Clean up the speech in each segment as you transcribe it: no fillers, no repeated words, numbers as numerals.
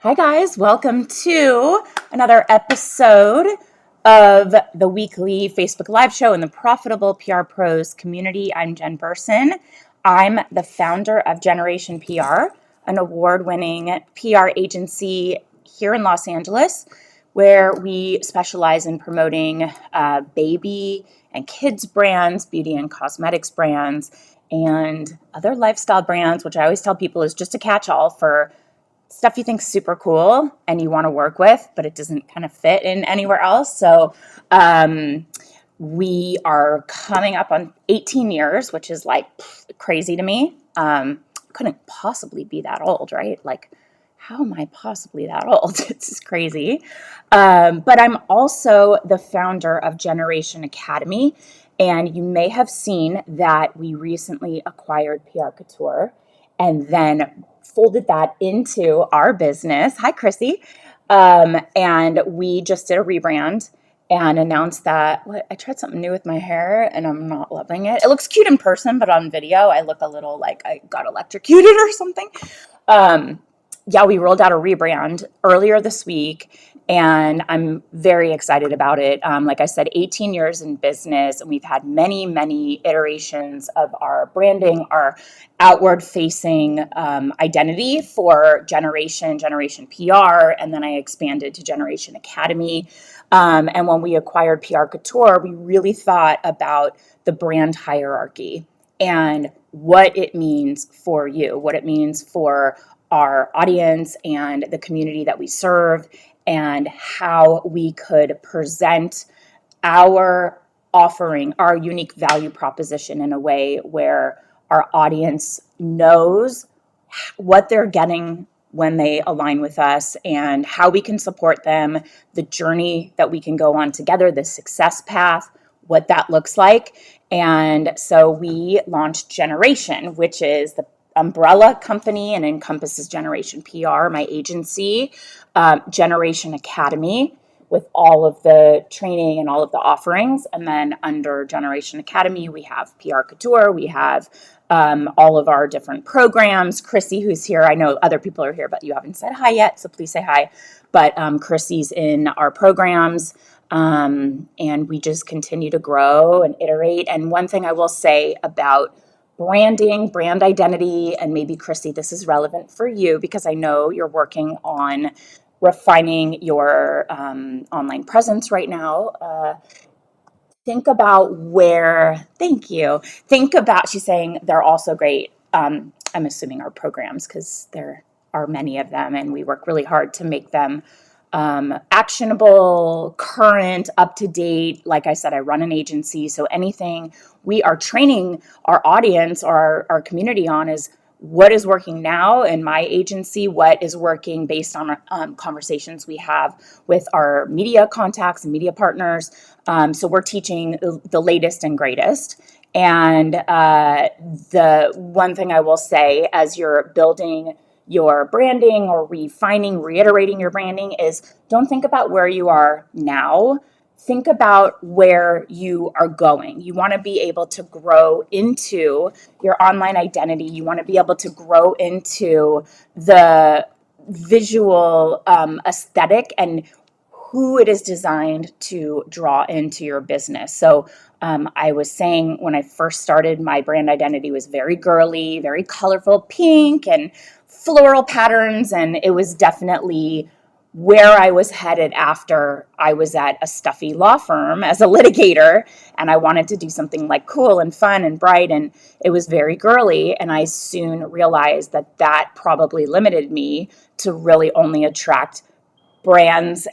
Hi, guys. Welcome to another episode of the weekly Facebook Live show in the Profitable PR Pros community. I'm Jen Burson. I'm the founder of Generation PR, an award-winning PR agency here in Los Angeles, where we specialize in promoting baby and kids brands, beauty and cosmetics brands, and other lifestyle brands, which I always tell people is just a catch-all for stuff you think super cool and you want to work with, but it doesn't kind of fit in anywhere else. So we are coming up on 18 years, which is like crazy to me. Couldn't possibly be that old, right? Like, how am I possibly that old? It's just crazy. But I'm also the founder of Generation Academy. And you may have seen that we recently acquired PR Couture and then folded that into our business. Hi, Chrissy. And we just did a rebrand and announced that I tried something new with my hair and I'm not loving it. It looks cute in person, but on video, I look a little like I got electrocuted or something. Yeah, we rolled out a rebrand earlier this week, and I'm very excited about it. Like I said, 18 years in business, and we've had many, many iterations of our branding, our outward-facing identity for Generation PR, and then I expanded to Generation Academy. And when we acquired PR Couture, we really thought about the brand hierarchy and what it means for you, what it means for our audience and the community that we serve, and how we could present our offering, our unique value proposition in a way where our audience knows what they're getting when they align with us and how we can support them, the journey that we can go on together, the success path, what that looks like. And so we launched Generation, which is the umbrella company and encompasses Generation PR, my agency, Generation Academy, with all of the training and all of the offerings. And then under Generation Academy, we have PR Couture, we have all of our different programs. Chrissy, who's here, I know other people are here, but you haven't said hi yet, so please say hi. But Chrissy's in our programs, and we just continue to grow and iterate. And one thing I will say about branding, brand identity, and maybe Chrissy, this is relevant for you because I know you're working on refining your online presence right now. Think about thank you. Think about, she's saying they're also great. I'm assuming our programs because there are many of them and we work really hard to make them actionable, current, up to date. Like I said, I run an agency, so anything we are training our audience or our community on is what is working now in my agency, what is working based on conversations we have with our media contacts and media partners. So we're teaching the latest and greatest. And the one thing I will say as you're building your branding or refining, reiterating your branding is don't think about where you are now. Think about where you are going. You want to be able to grow into your online identity. You want to be able to grow into the visual aesthetic and who it is designed to draw into your business. So I was saying when I first started, my brand identity was very girly, very colorful, pink and floral patterns. And it was definitely where I was headed after I was at a stuffy law firm as a litigator. And I wanted to do something like cool and fun and bright. And it was very girly. And I soon realized that that probably limited me to really only attract brands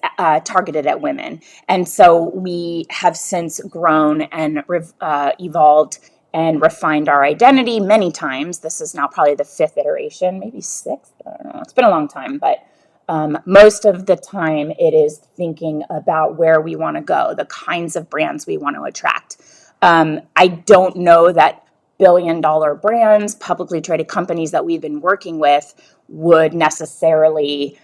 targeted at women. And so we have since grown and evolved and refined our identity many times. This is now probably the fifth iteration, maybe sixth. I don't know. It's been a long time, but most of the time it is thinking about where we want to go, the kinds of brands we want to attract. I don't know that billion-dollar brands, publicly traded companies that we've been working with would necessarily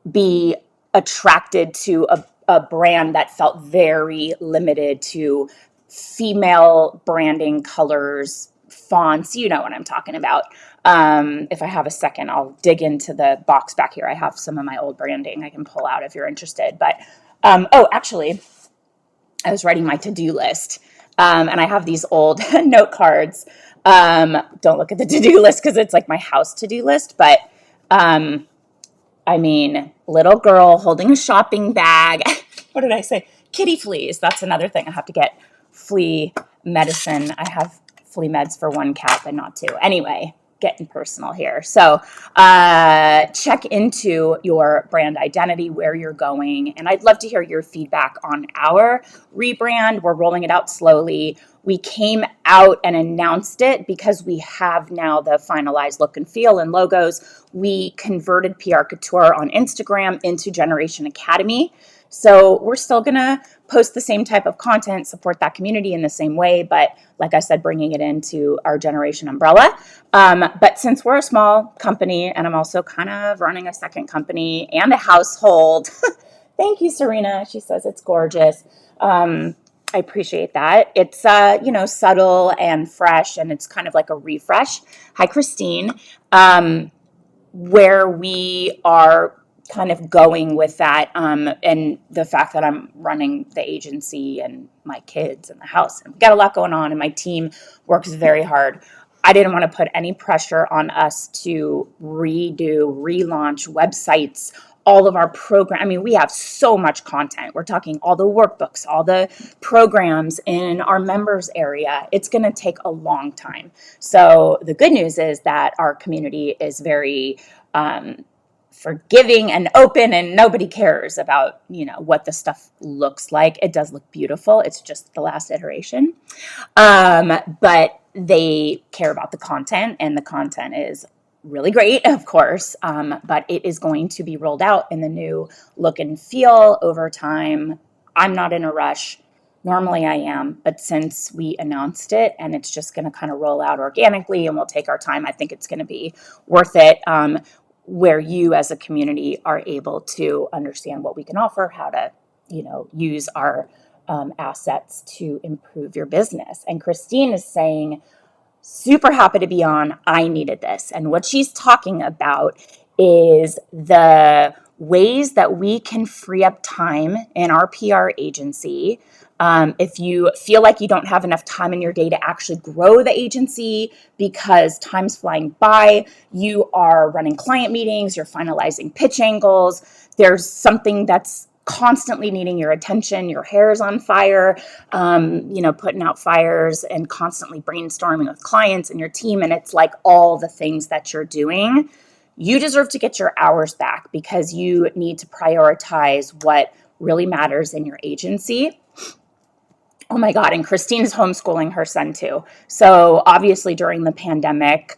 be attracted to a brand that felt very limited to female branding colors, fonts. You know what I'm talking about. If I have a second, I'll dig into the box back here. I have some of my old branding I can pull out if you're interested. But actually, I was writing my to-do list, and I have these old note cards. Don't look at the to-do list because it's like my house to-do list, but I mean, little girl holding a shopping bag. What did I say? Kitty fleas. That's another thing. I have to get flea medicine. I have flea meds for one cat, but not two. Anyway, getting personal here. So check into your brand identity, where you're going. And I'd love to hear your feedback on our rebrand. We're rolling it out slowly. We came out and announced it because we have now the finalized look and feel and logos. We converted PR Couture on Instagram into Generation Academy. So we're still going to post the same type of content, support that community in the same way, but like I said, bringing it into our generation umbrella. But since we're a small company, and I'm also kind of running a second company and a household, thank you, Serena. She says it's gorgeous. I appreciate that. It's, subtle and fresh, and it's kind of like a refresh. Hi, Christine. Where we are kind of going with that, and the fact that I'm running the agency and my kids and the house, and we've got a lot going on, and my team works very hard. I didn't want to put any pressure on us to relaunch websites, all of our program. I mean, we have so much content. We're talking all the workbooks, all the programs in our members area. It's going to take a long time. So the good news is that our community is very forgiving and open, and nobody cares about, what the stuff looks like. It does look beautiful. It's just the last iteration. But they care about the content, and the content is really great, of course, but it is going to be rolled out in the new look and feel over time. I'm not in a rush. Normally I am, but since we announced it and it's just going to kind of roll out organically and we'll take our time, I think it's going to be worth it, where you as a community are able to understand what we can offer, how to, use our assets to improve your business. And Christine is saying, super happy to be on. I needed this. And what she's talking about is the ways that we can free up time in our PR agency. If you feel like you don't have enough time in your day to actually grow the agency because time's flying by, you are running client meetings, you're finalizing pitch angles, there's something that's constantly needing your attention, your hair's on fire, putting out fires and constantly brainstorming with clients and your team, and it's like all the things that you're doing, you deserve to get your hours back because you need to prioritize what really matters in your agency. Oh my God, and Christine is homeschooling her son too. So obviously during the pandemic,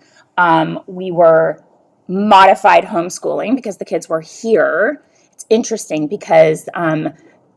we were modified homeschooling because the kids were here. It's interesting because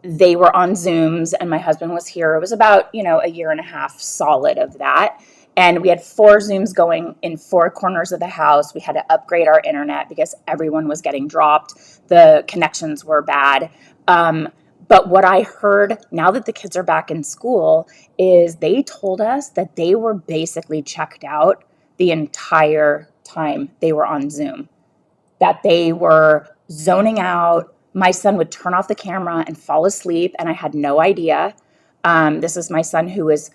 they were on Zooms and my husband was here. It was about, a year and a half solid of that. And we had 4 Zooms going in 4 corners of the house. We had to upgrade our internet because everyone was getting dropped. The connections were bad. But what I heard now that the kids are back in school is they told us that they were basically checked out the entire time they were on Zoom, that they were zoning out. My son would turn off the camera and fall asleep, and I had no idea. This is my son who is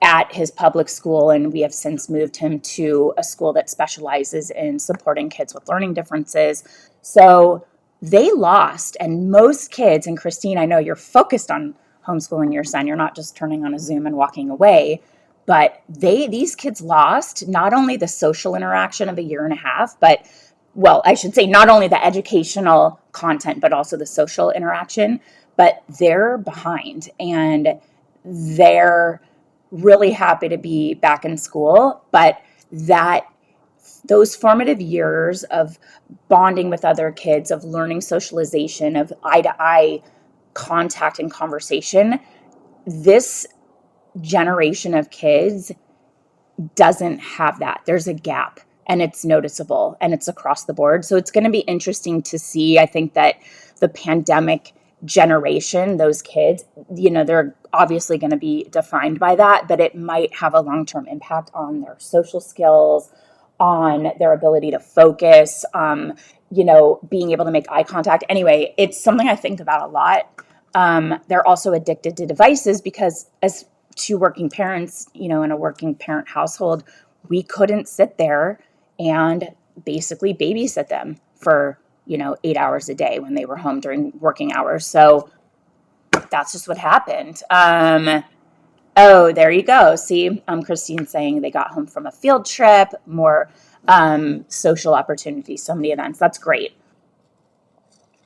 at his public school, and we have since moved him to a school that specializes in supporting kids with learning differences. So they lost, and most kids, and Christine, I know you're focused on homeschooling your son. You're not just turning on a Zoom and walking away, but these kids lost not only the social interaction of a year and a half, but I should say not only the educational content, but also the social interaction, but they're behind and they're really happy to be back in school, but those formative years of bonding with other kids, of learning socialization, of eye-to-eye contact and conversation, this generation of kids doesn't have that. There's a gap, and it's noticeable, and it's across the board. So it's going to be interesting to see. I think that the pandemic generation, those kids, they're obviously going to be defined by that, but it might have a long-term impact on their social skills, on their ability to focus, being able to make eye contact. Anyway, it's something I think about a lot. They're also addicted to devices because as two working parents, in a working parent household, we couldn't sit there and basically babysit them for 8 hours a day when they were home during working hours. So that's just what happened. Oh, there you go. See, Christine's saying they got home from a field trip, more social opportunities, so many events. That's great.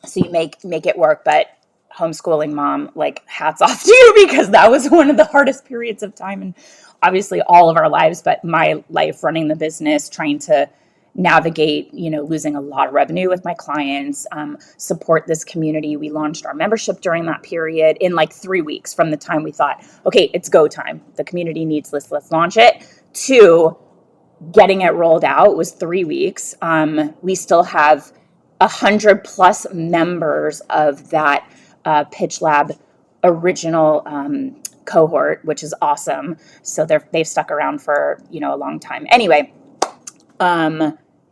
So you make it work, but homeschooling mom, like, hats off to you, because that was one of the hardest periods of time in obviously all of our lives, but my life, running the business, trying to navigate, losing a lot of revenue with my clients, support this community. We launched our membership during that period in like 3 weeks from the time we thought, okay, it's go time. The community needs this, let's launch it, to getting it rolled out was 3 weeks. We still have 100 plus members of that Pitch Lab original cohort, which is awesome. So they've stuck around for a long time. Anyway,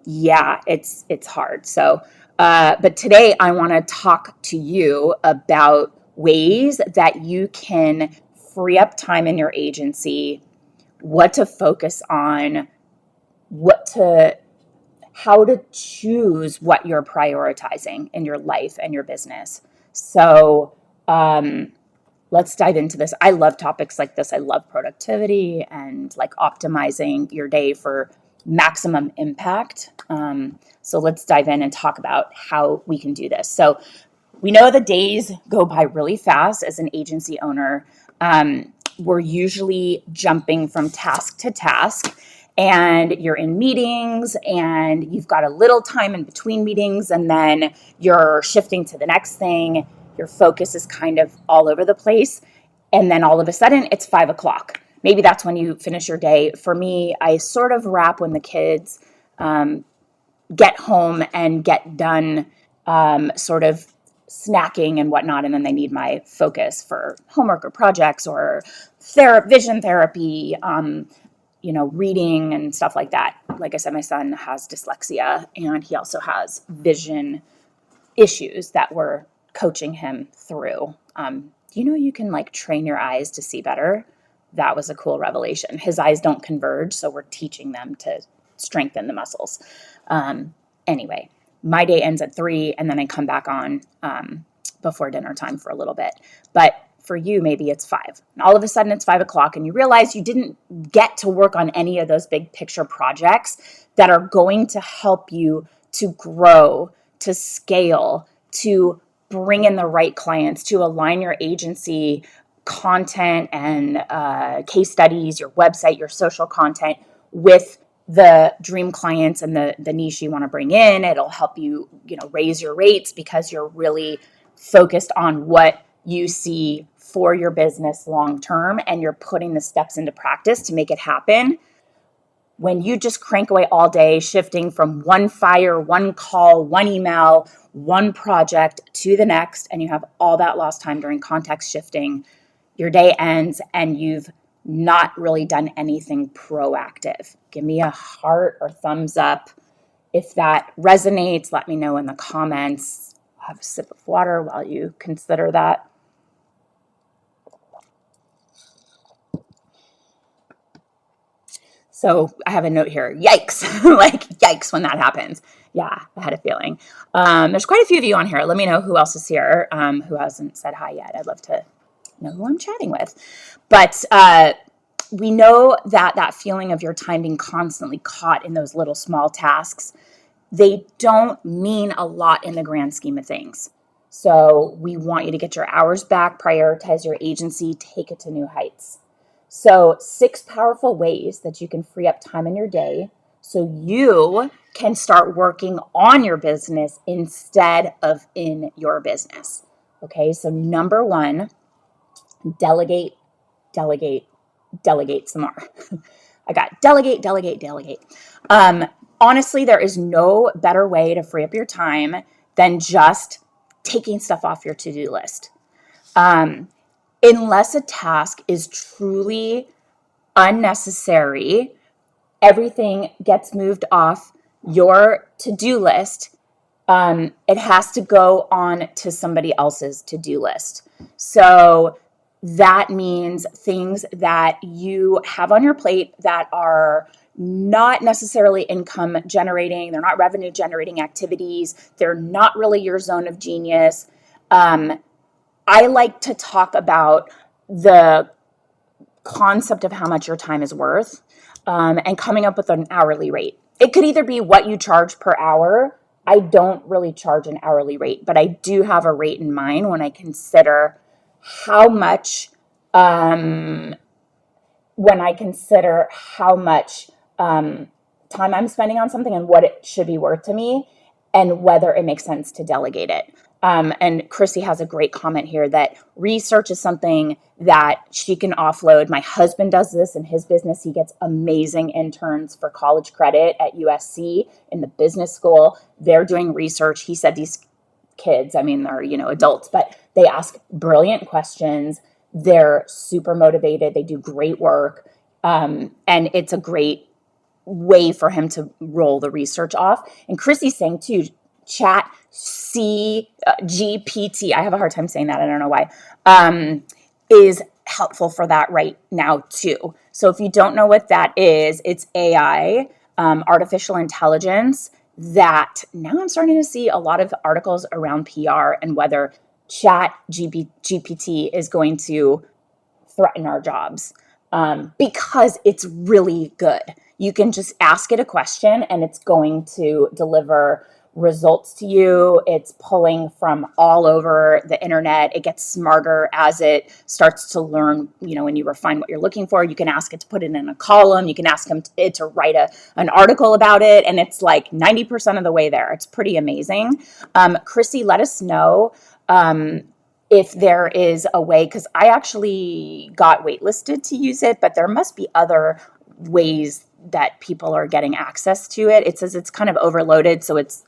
yeah, it's hard. So, but today I want to talk to you about ways that you can free up time in your agency, what to focus on, how to choose what you're prioritizing in your life and your business. So, let's dive into this. I love topics like this. I love productivity and like optimizing your day for maximum impact. So let's dive in and talk about how we can do this. So we know the days go by really fast as an agency owner. We're usually jumping from task to task, and you're in meetings and you've got a little time in between meetings, and then you're shifting to the next thing. Your focus is kind of all over the place. And then all of a sudden it's 5 o'clock. Maybe that's when you finish your day. For me, I sort of wrap when the kids get home and get done sort of snacking and whatnot, and then they need my focus for homework or projects or vision therapy, reading and stuff like that. Like I said, my son has dyslexia, and he also has vision issues that we're coaching him through. You can like train your eyes to see better. That was a cool revelation. His eyes don't converge, so we're teaching them to strengthen the muscles. Anyway, my day ends at 3, and then I come back on before dinner time for a little bit. But for you, maybe it's 5. And all of a sudden it's 5 o'clock, and you realize you didn't get to work on any of those big picture projects that are going to help you to grow, to scale, to bring in the right clients, to align your agency content and case studies, your website, your social content with the dream clients and the niche you want to bring in. It'll help you, raise your rates because you're really focused on what you see for your business long term, and you're putting the steps into practice to make it happen. When you just crank away all day, shifting from one fire, one call, one email, one project to the next, and you have all that lost time during context shifting, your day ends and you've not really done anything proactive. Give me a heart or thumbs up if that resonates. Let me know in the comments. I'll have a sip of water while you consider that. So I have a note here. Yikes. Like, yikes when that happens. Yeah, I had a feeling. There's quite a few of you on here. Let me know who else is here who hasn't said hi yet. I'd love to know who I'm chatting with. But we know that feeling of your time being constantly caught in those little small tasks, they don't mean a lot in the grand scheme of things. So we want you to get your hours back, prioritize your agency, take it to new heights. So 6 powerful ways that you can free up time in your day so you can start working on your business instead of in your business. Okay, so number 1, delegate, delegate, delegate some more. I got delegate, delegate, delegate. Honestly, there is no better way to free up your time than just taking stuff off your to-do list. Unless a task is truly unnecessary, everything gets moved off your to-do list. It has to go on to somebody else's to-do list. So that means things that you have on your plate that are not necessarily income generating, they're not revenue generating activities, they're not really your zone of genius. I like to talk about the concept of how much your time is worth, and coming up with an hourly rate. It could either be what you charge per hour. I don't really charge an hourly rate, but I do have a rate in mind when I consider how much, time I'm spending on something and what it should be worth to me, and whether it makes sense to delegate it. And Chrissy has a great comment here that research is something that she can offload. My husband does this in his business. He gets amazing interns for college credit at USC in the business school. They're doing research. He said these kids, I mean, they're, adults, but they ask brilliant questions. They're super motivated. They do great work. And it's a great way for him to roll the research off. And Chrissy's saying too, chat GPT, I have a hard time saying that, I don't know why, is helpful for that right now too. So if you don't know what that is, it's AI, artificial intelligence, that now I'm starting to see a lot of articles around PR and whether chat GPT is going to threaten our jobs, because it's really good. You can just ask it a question and it's going to deliver results to you. It's pulling from all over the internet. It gets smarter as it starts to learn, when you refine what you're looking for. You can ask it to put it in a column. You can ask it to write an article about it. And it's like 90% of the way there. It's pretty amazing. Chrissy, let us know if there is a way, because I actually got waitlisted to use it, but there must be other ways that people are getting access to it. It says it's kind of overloaded, so it's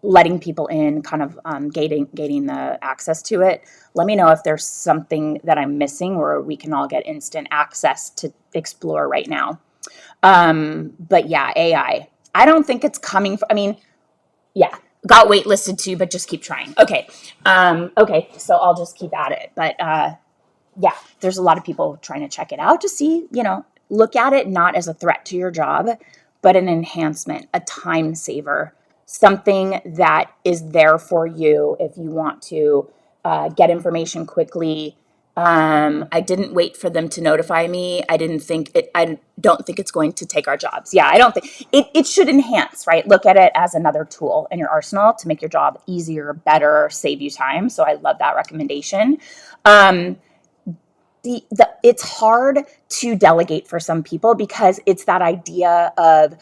letting people in, kind of gating the access to it. Let me know if there's something that I'm missing or we can all get instant access to explore right now. But yeah, AI. I don't think it's coming from, yeah, got waitlisted too, but just keep trying. Okay. Okay. So I'll just keep at it. But yeah, there's a lot of people trying to check it out to see, look at it not as a threat to your job, but an enhancement, a time saver, something that is there for you if you want to get information quickly. I didn't wait for them to notify me. I don't think it's going to take our jobs. Yeah, I don't think it should enhance, right? Look at it as another tool in your arsenal to make your job easier, better, save you time. So I love that recommendation. It's hard to delegate for some people because it's that idea of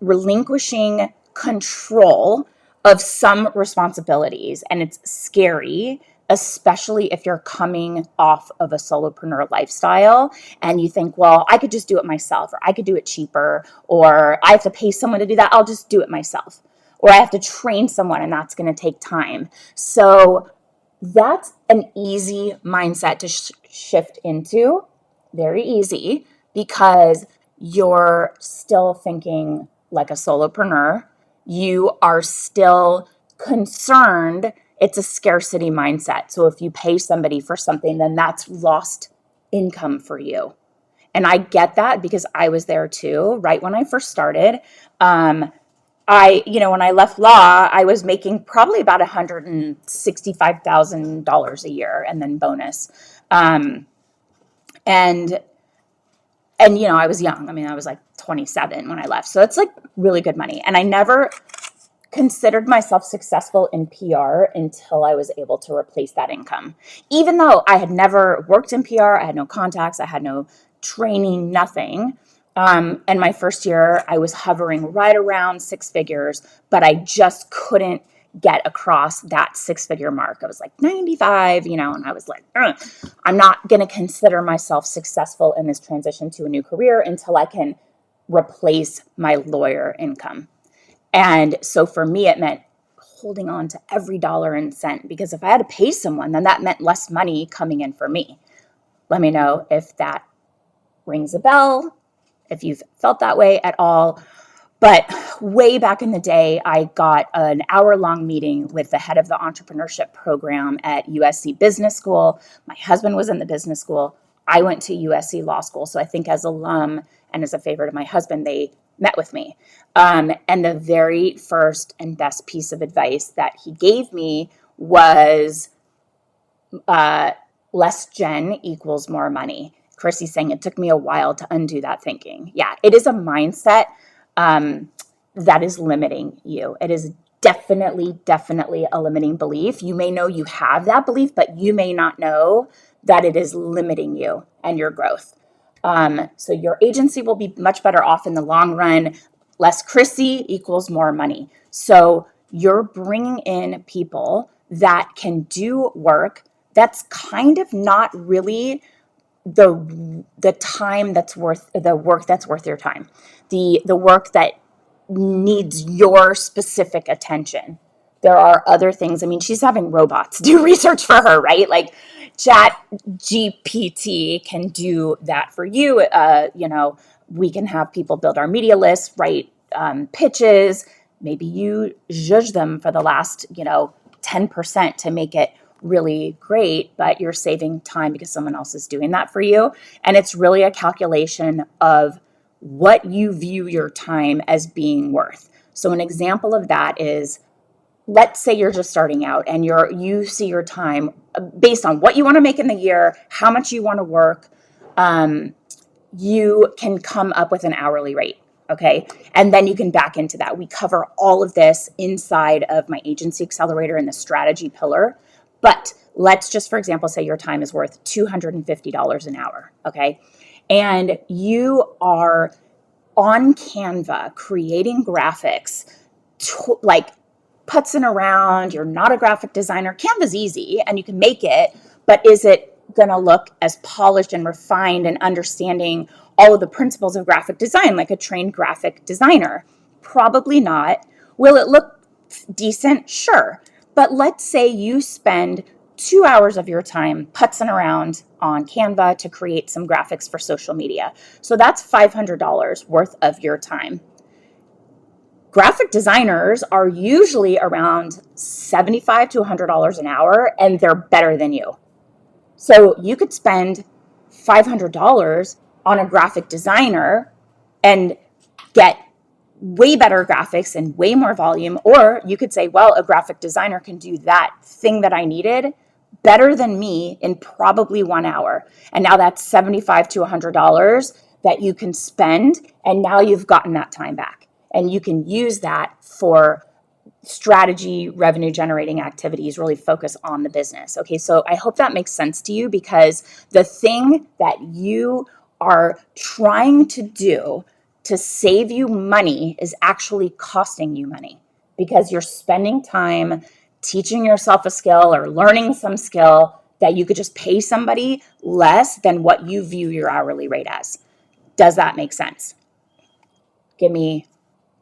relinquishing control of some responsibilities, and it's scary, especially if you're coming off of a solopreneur lifestyle and you think, well, I could just do it myself, or I could do it cheaper, or I have to pay someone to do that. I'll just do it myself, or I have to train someone and that's going to take time. So that's an easy mindset to shift into, very easy, because you're still thinking like a solopreneur. You are still concerned. It's a scarcity mindset. So if you pay somebody for something, then that's lost income for you. And I get that because I was there too, right when I first started. When I left law, I was making probably about $165,000 a year and then bonus. And I was young. I was like 27 when I left. So it's like really good money. And I never considered myself successful in PR until I was able to replace that income. Even though I had never worked in PR, I had no contacts, I had no training, nothing. And my first year, I was hovering right around six figures, but I just couldn't get across that six-figure mark. I was like 95, and I was like, I'm not going to consider myself successful in this transition to a new career until I can replace my lawyer income. And so for me, it meant holding on to every dollar and cent, because if I had to pay someone, then that meant less money coming in for me. Let me know if that rings a bell, if you've felt that way at all. But way back in the day, I got an hour-long meeting with the head of the entrepreneurship program at USC Business School. My husband was in the business school. I went to USC Law School. So I think as alum and as a favor to my husband, they met with me. And the very first and best piece of advice that he gave me was less Jen equals more money. Chrissy's saying it took me a while to undo that thinking. Yeah, it is a mindset that is limiting you. It is definitely a limiting belief. You may know you have that belief, but you may not know that it is limiting you and your growth. So your agency will be much better off in the long run. Less Chrissy equals more money. So you're bringing in people that can do work that's kind of not really the time that's worth the work that's worth your time, the work that needs your specific attention. There are other things. I mean, she's having robots do research for her, right? Like Chat GPT can do that for you. We can have people build our media lists, write pitches. Maybe you judge them for the last, 10% to make it really great, but you're saving time because someone else is doing that for you. And it's really a calculation of what you view your time as being worth. So an example of that is, let's say you're just starting out and you see your time based on what you want to make in the year, how much you want to work. You can come up with an hourly rate. Okay. And then you can back into that. We cover all of this inside of my agency accelerator in the strategy pillar. But let's just, for example, say your time is worth $250 an hour. Okay. And you are on Canva creating graphics, like putzing around. You're not a graphic designer. Canva's easy and you can make it, but is it going to look as polished and refined and understanding all of the principles of graphic design like a trained graphic designer? Probably not. Will it look decent? Sure. But let's say you spend 2 hours of your time putzing around on Canva to create some graphics for social media. So that's $500 worth of your time. Graphic designers are usually around $75 to $100 an hour, and they're better than you. So you could spend $500 on a graphic designer and get way better graphics and way more volume. Or you could say, well, a graphic designer can do that thing that I needed better than me in probably 1 hour. And now that's $75 to $100 that you can spend. And now you've gotten that time back. And you can use that for strategy, revenue generating activities, really focus on the business. Okay, so I hope that makes sense to you, because the thing that you are trying to do to save you money is actually costing you money, because you're spending time teaching yourself a skill or learning some skill that you could just pay somebody less than what you view your hourly rate as. Does that make sense? Give me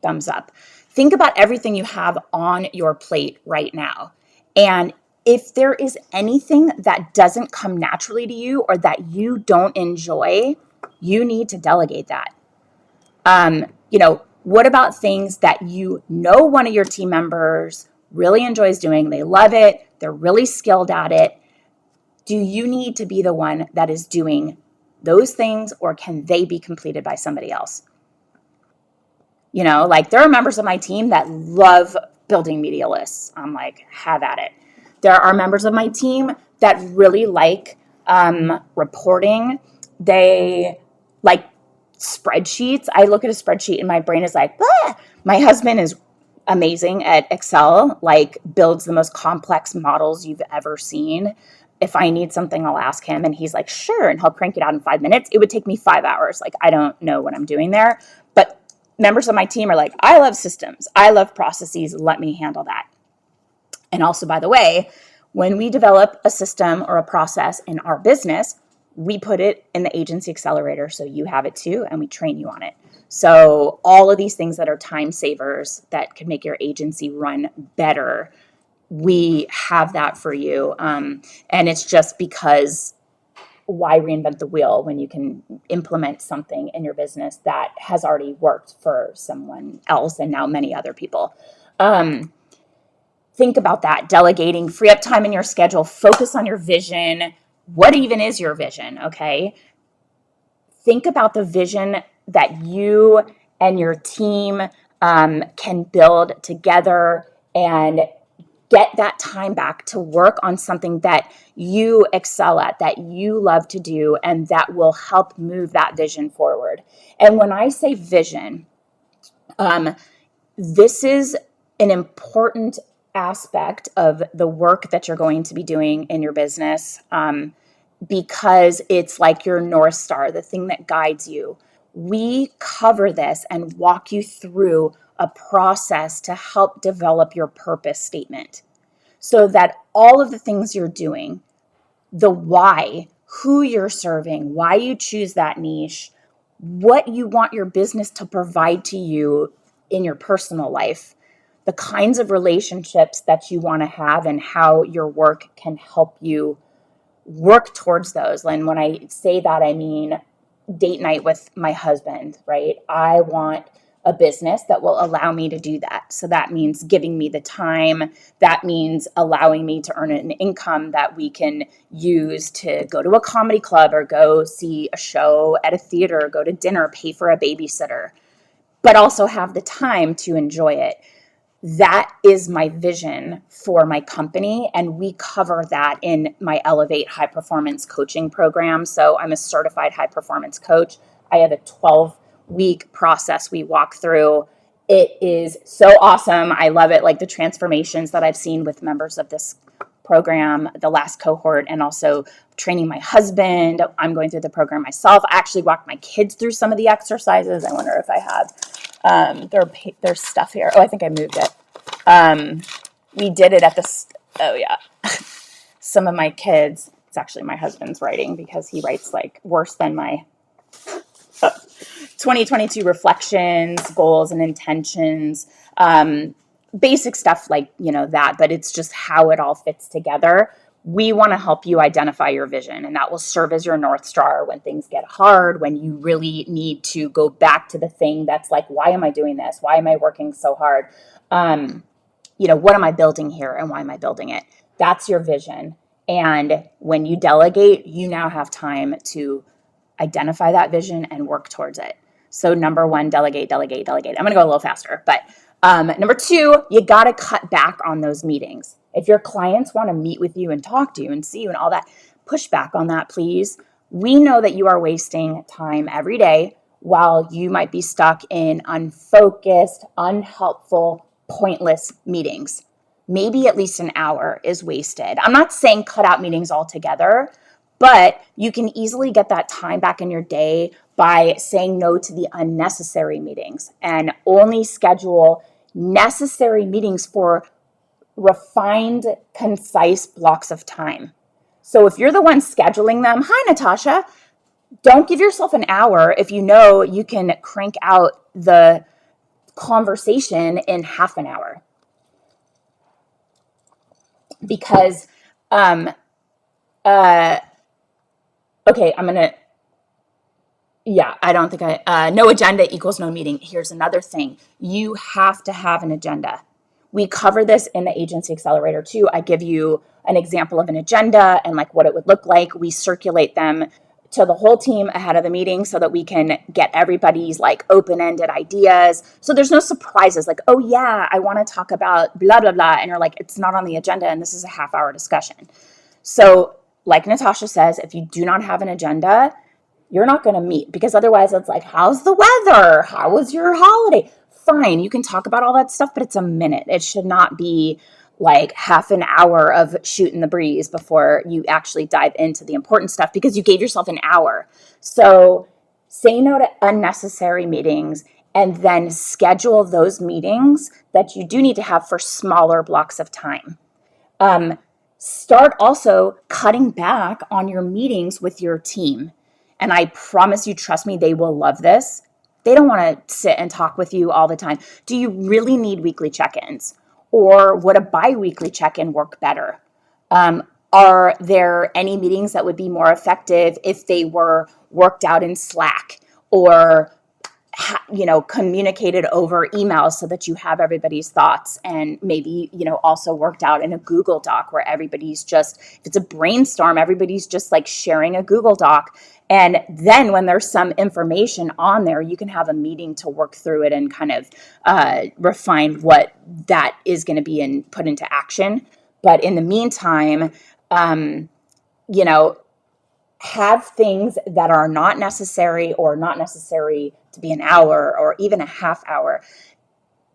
thumbs up. Think about everything you have on your plate right now. And if there is anything that doesn't come naturally to you or that you don't enjoy, you need to delegate that. What about things that one of your team members really enjoys doing? They love it. They're really skilled at it. Do you need to be the one that is doing those things, or can they be completed by somebody else? There are members of my team that love building media lists. I'm like, have at it. There are members of my team that really like reporting. They like spreadsheets. I look at a spreadsheet and my brain is like, ah! My husband is amazing at Excel, builds the most complex models you've ever seen. If I need something, I'll ask him and he's like, sure. And he'll crank it out in 5 minutes. It would take me 5 hours. I don't know what I'm doing there, but members of my team are like, I love systems. I love processes. Let me handle that. And also, by the way, when we develop a system or a process in our business, We put it in the agency accelerator so you have it too, and we train you on it. So all of these things that are time savers that can make your agency run better, we have that for you. And it's just because why reinvent the wheel when you can implement something in your business that has already worked for someone else and now many other people. Think about that. Delegating, free up time in your schedule, focus on your vision. What even is your vision? Okay. Think about the vision that you and your team can build together, and get that time back to work on something that you excel at, that you love to do, and that will help move that vision forward. And when I say vision, this is an important aspect of the work that you're going to be doing in your business, because it's like your North Star, the thing that guides you. We cover this and walk you through a process to help develop your purpose statement so that all of the things you're doing, the why, who you're serving, why you choose that niche, what you want your business to provide to you in your personal life, the kinds of relationships that you want to have, and how your work can help you work towards those. And when I say that, I mean date night with my husband, right? I want a business that will allow me to do that. So that means giving me the time. That means allowing me to earn an income that we can use to go to a comedy club or go see a show at a theater, go to dinner, pay for a babysitter, but also have the time to enjoy it. That is my vision for my company, and we cover that in my Elevate High Performance Coaching program. So I'm a certified high performance coach. I have a 12-week process we walk through. It is so awesome. I love it. Like the transformations that I've seen with members of this program, the last cohort, and also training my husband. I'm going through the program myself. I actually walked my kids through some of the exercises. I wonder if I have there's stuff here. Oh, I think I moved it. We did it at oh yeah. Some of my kids, it's actually my husband's writing because he writes like worse than my 2022 reflections, goals and intentions, basic stuff like, that, but it's just how it all fits together. We want to help you identify your vision, and that will serve as your North Star when things get hard, when you really need to go back to the thing that's like, why am I doing this? Why am I working so hard? What am I building here, and why am I building it? That's your vision. And when you delegate, you now have time to identify that vision and work towards it. So number one, delegate, delegate, delegate. I'm going to go a little faster, but number two, you got to cut back on those meetings. If your clients want to meet with you and talk to you and see you and all that, push back on that, please. We know that you are wasting time every day while you might be stuck in unfocused, unhelpful, pointless meetings. Maybe at least an hour is wasted. I'm not saying cut out meetings altogether, but you can easily get that time back in your day by saying no to the unnecessary meetings and only schedule necessary meetings for refined, concise blocks of time. So if you're the one scheduling them, hi, Natasha, don't give yourself an hour if you know you can crank out the conversation in half an hour. Because, okay, I don't think no agenda equals no meeting. Here's another thing. You have to have an agenda. We cover this in the Agency Accelerator too. I give you an example of an agenda and like what it would look like. We circulate them to the whole team ahead of the meeting so that we can get everybody's like open-ended ideas. So there's no surprises like, oh yeah, I want to talk about blah, blah, blah. And you're like, it's not on the agenda and this is a half-hour discussion. So like Natasha says, if you do not have an agenda, you're not going to meet, because otherwise it's like, how's the weather? How was your holiday? Fine, you can talk about all that stuff, but it's a minute. It should not be like half an hour of shooting the breeze before you actually dive into the important stuff, because you gave yourself an hour. So say no to unnecessary meetings and then schedule those meetings that you do need to have for smaller blocks of time. Start also cutting back on your meetings with your team. And I promise you, trust me, they will love this. They don't want to sit and talk with you all the time. Do you really need weekly check-ins? Or would a bi-weekly check-in work better? Are there any meetings that would be more effective if they were worked out in Slack or communicated over email so that you have everybody's thoughts, and maybe, also worked out in a Google Doc where everybody's just, if it's a brainstorm, everybody's just like sharing a Google Doc. And then when there's some information on there, you can have a meeting to work through it and kind of refine what that is going to be and put into action. But in the meantime, you know, have things that are not necessary or not necessary to be an hour or even a half hour.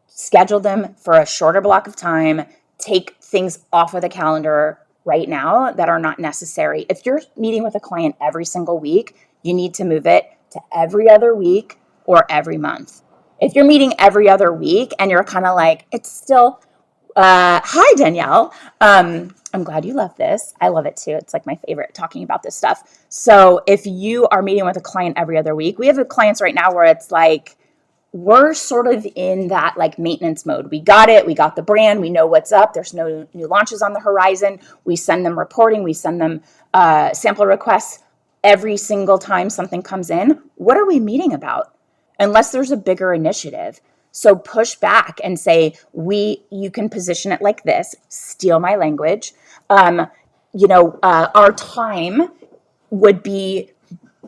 Schedule them for a shorter block of time. Take things off of the calendar right now that are not necessary. If you're meeting with a client every single week, you need to move it to every other week or every month. If you're meeting every other week and you're kind of like, it's still, hi, Danielle. I'm glad you love this. I love it too. It's like my favorite, talking about this stuff. So if you are meeting with a client every other week, we have clients right now where it's like, we're sort of in that like maintenance mode. We got it. We got the brand. We know what's up. There's no new launches on the horizon. We send them reporting. We send them sample requests every single time something comes in. What are we meeting about? Unless there's a bigger initiative. So push back and say, you can position it like this, steal my language. Our time would be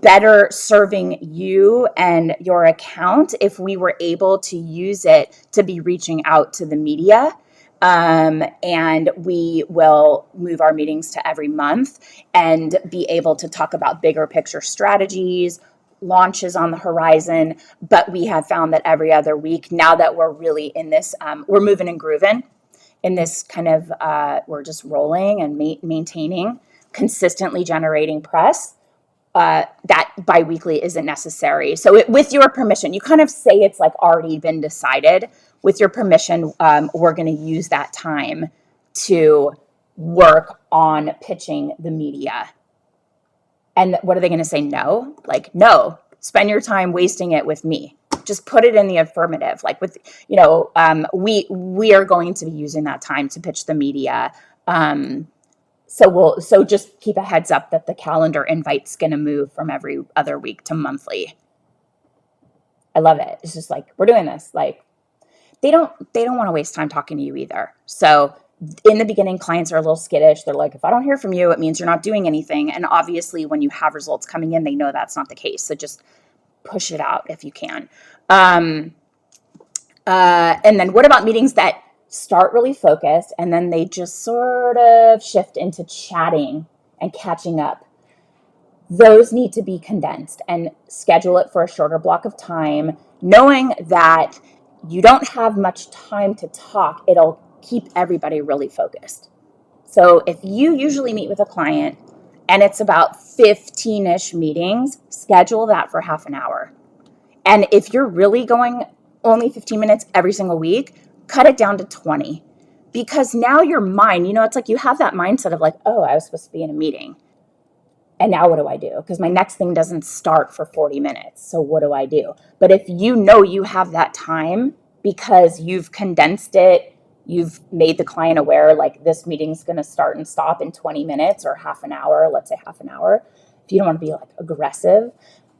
better serving you and your account if we were able to use it to be reaching out to the media. And we will move our meetings to every month and be able to talk about bigger picture strategies, launches on the horizon. But we have found that every other week, now that we're really in this, we're moving and grooving in this kind of, we're just rolling and maintaining, consistently generating press. That biweekly isn't necessary. So with your permission, you kind of say it's like already been decided. With your permission, we're going to use that time to work on pitching the media. And what are they going to say? No? Like, no, spend your time wasting it with me. Just put it in the affirmative. Like we are going to be using that time to pitch the media. So just keep a heads up that the calendar invite's going to move from every other week to monthly. I love it. It's just like, we're doing this. Like they don't want to waste time talking to you either. So in the beginning, clients are a little skittish. They're like, if I don't hear from you, it means you're not doing anything. And obviously when you have results coming in, they know that's not the case. So just push it out if you can. And then what about meetings that start really focused and then they just sort of shift into chatting and catching up? Those need to be condensed and schedule it for a shorter block of time, knowing that you don't have much time to talk. It'll keep everybody really focused. So if you usually meet with a client and it's about 15-ish meetings, schedule that for half an hour. And if you're really going only 15 minutes every single week, cut it down to 20. Because now your mind, it's like you have that mindset of like, oh, I was supposed to be in a meeting. And now what do I do? Because my next thing doesn't start for 40 minutes. So what do I do? But if you know you have that time because you've condensed it, you've made the client aware, like this meeting's going to start and stop in 20 minutes or half an hour, let's say half an hour. If you don't want to be like aggressive,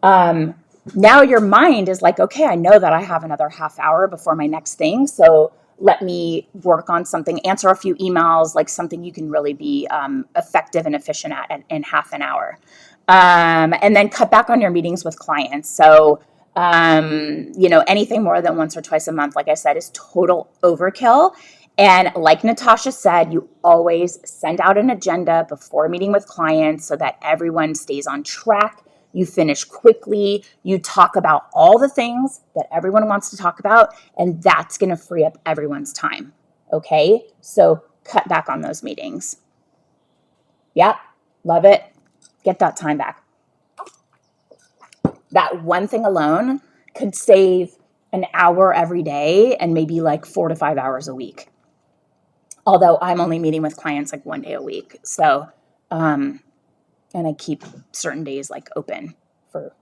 now your mind is like, okay, I know that I have another half hour before my next thing. So let me work on something, answer a few emails, like something you can really be effective and efficient at in half an hour. And then cut back on your meetings with clients. So, anything more than once or twice a month, like I said, is total overkill. And like Natasha said, you always send out an agenda before meeting with clients so that everyone stays on track. You finish quickly, you talk about all the things that everyone wants to talk about, and that's going to free up everyone's time. Okay? So cut back on those meetings. Yeah, love it. Get that time back. That one thing alone could save an hour every day and maybe like 4 to 5 hours a week. although I'm only meeting with clients like 1 day a week. So, and I keep certain days like open for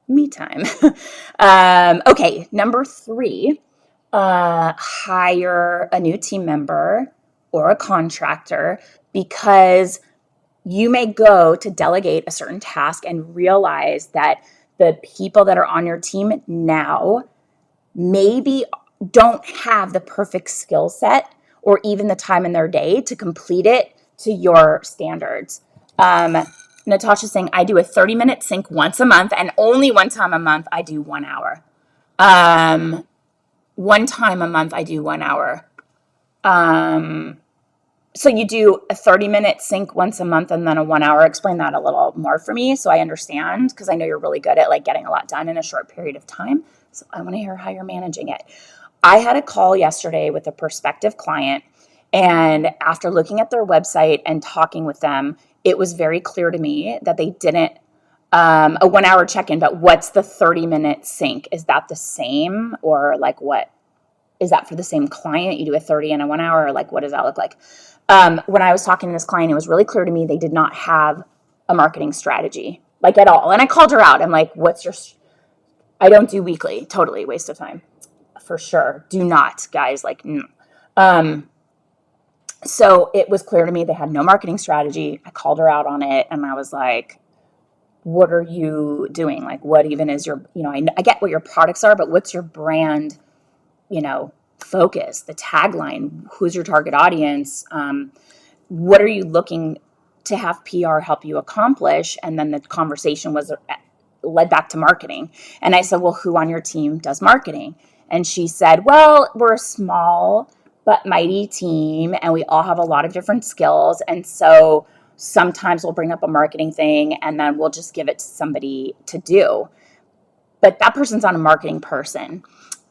me time. Okay, number 3, hire a new team member or a contractor, because you may go to delegate a certain task and realize that the people that are on your team now maybe don't have the perfect skill set or even the time in their day to complete it to your standards. Natasha's saying, I do a 30-minute sync once a month, and only one time a month I do 1 hour. One time a month I do 1 hour. So you do a 30-minute sync once a month and then a 1 hour. Explain that a little more for me so I understand, because I know you're really good at like getting a lot done in a short period of time. So I want to hear how you're managing it. I had a call yesterday with a prospective client, and after looking at their website and talking with them, it was very clear to me that they didn't a 1 hour check-in, but what's the 30-minute sync? Is that the same, or like what is that for the same client? You do a 30 and a 1 hour, or like what does that look like? When I was talking to this client, it was really clear to me they did not have a marketing strategy, like at all. And I called her out. I'm like, I don't do weekly. Totally waste of time. For sure. Do not, guys. Like, no. So it was clear to me they had no marketing strategy. I called her out on it, and I was like, what are you doing? Like, what even is your, I get what your products are, but what's your brand, focus, the tagline? Who's your target audience? What are you looking to have PR help you accomplish? And then the conversation was led back to marketing. And I said, well, who on your team does marketing? And she said, well, we're a small but mighty team, and we all have a lot of different skills. And so sometimes we'll bring up a marketing thing and then we'll just give it to somebody to do. But that person's not a marketing person.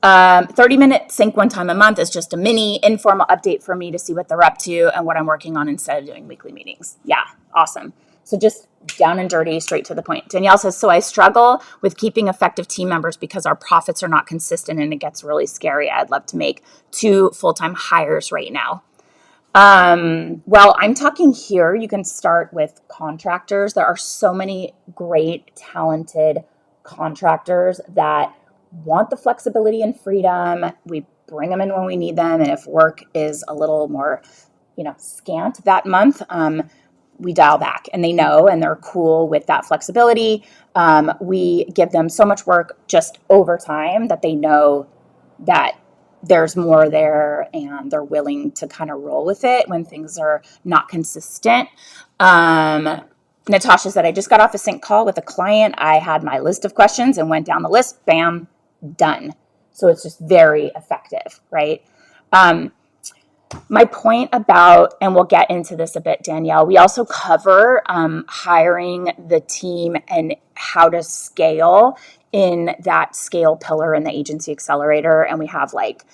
30-minute sync one time a month is just a mini informal update for me to see what they're up to and what I'm working on instead of doing weekly meetings. Yeah, awesome. So just down and dirty, straight to the point. Danielle says, so I struggle with keeping effective team members because our profits are not consistent and it gets really scary. I'd love to make 2 full-time hires right now. Well, I'm talking here, you can start with contractors. There are so many great, talented contractors that want the flexibility and freedom. We bring them in when we need them. And if work is a little more, scant that month, we dial back, and they know, and they're cool with that flexibility. We give them so much work just over time that they know that there's more there, and they're willing to kind of roll with it when things are not consistent. Natasha said, I just got off a sync call with a client. I had my list of questions and went down the list, bam, done. So it's just very effective, right? My point about, and we'll get into this a bit, Danielle, we also cover hiring the team and how to scale in that scale pillar in the agency accelerator. And we have like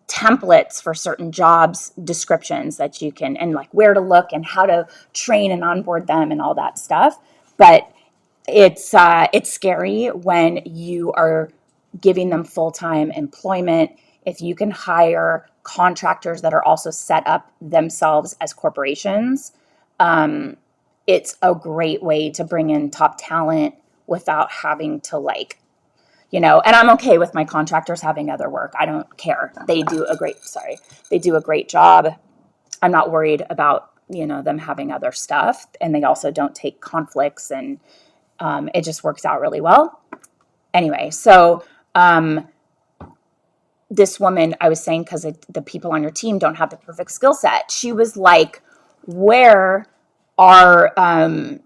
templates for certain jobs descriptions that you can, and like where to look and how to train and onboard them and all that stuff. But it's scary when you are giving them full-time employment. If you can hire contractors that are also set up themselves as corporations, it's a great way to bring in top talent without having to and I'm okay with my contractors having other work. I don't care. They do a great job. I'm not worried about, them having other stuff, and they also don't take conflicts, and it just works out really well. Anyway, so this woman, I was saying, because the people on your team don't have the perfect skill set. She was like, where are, my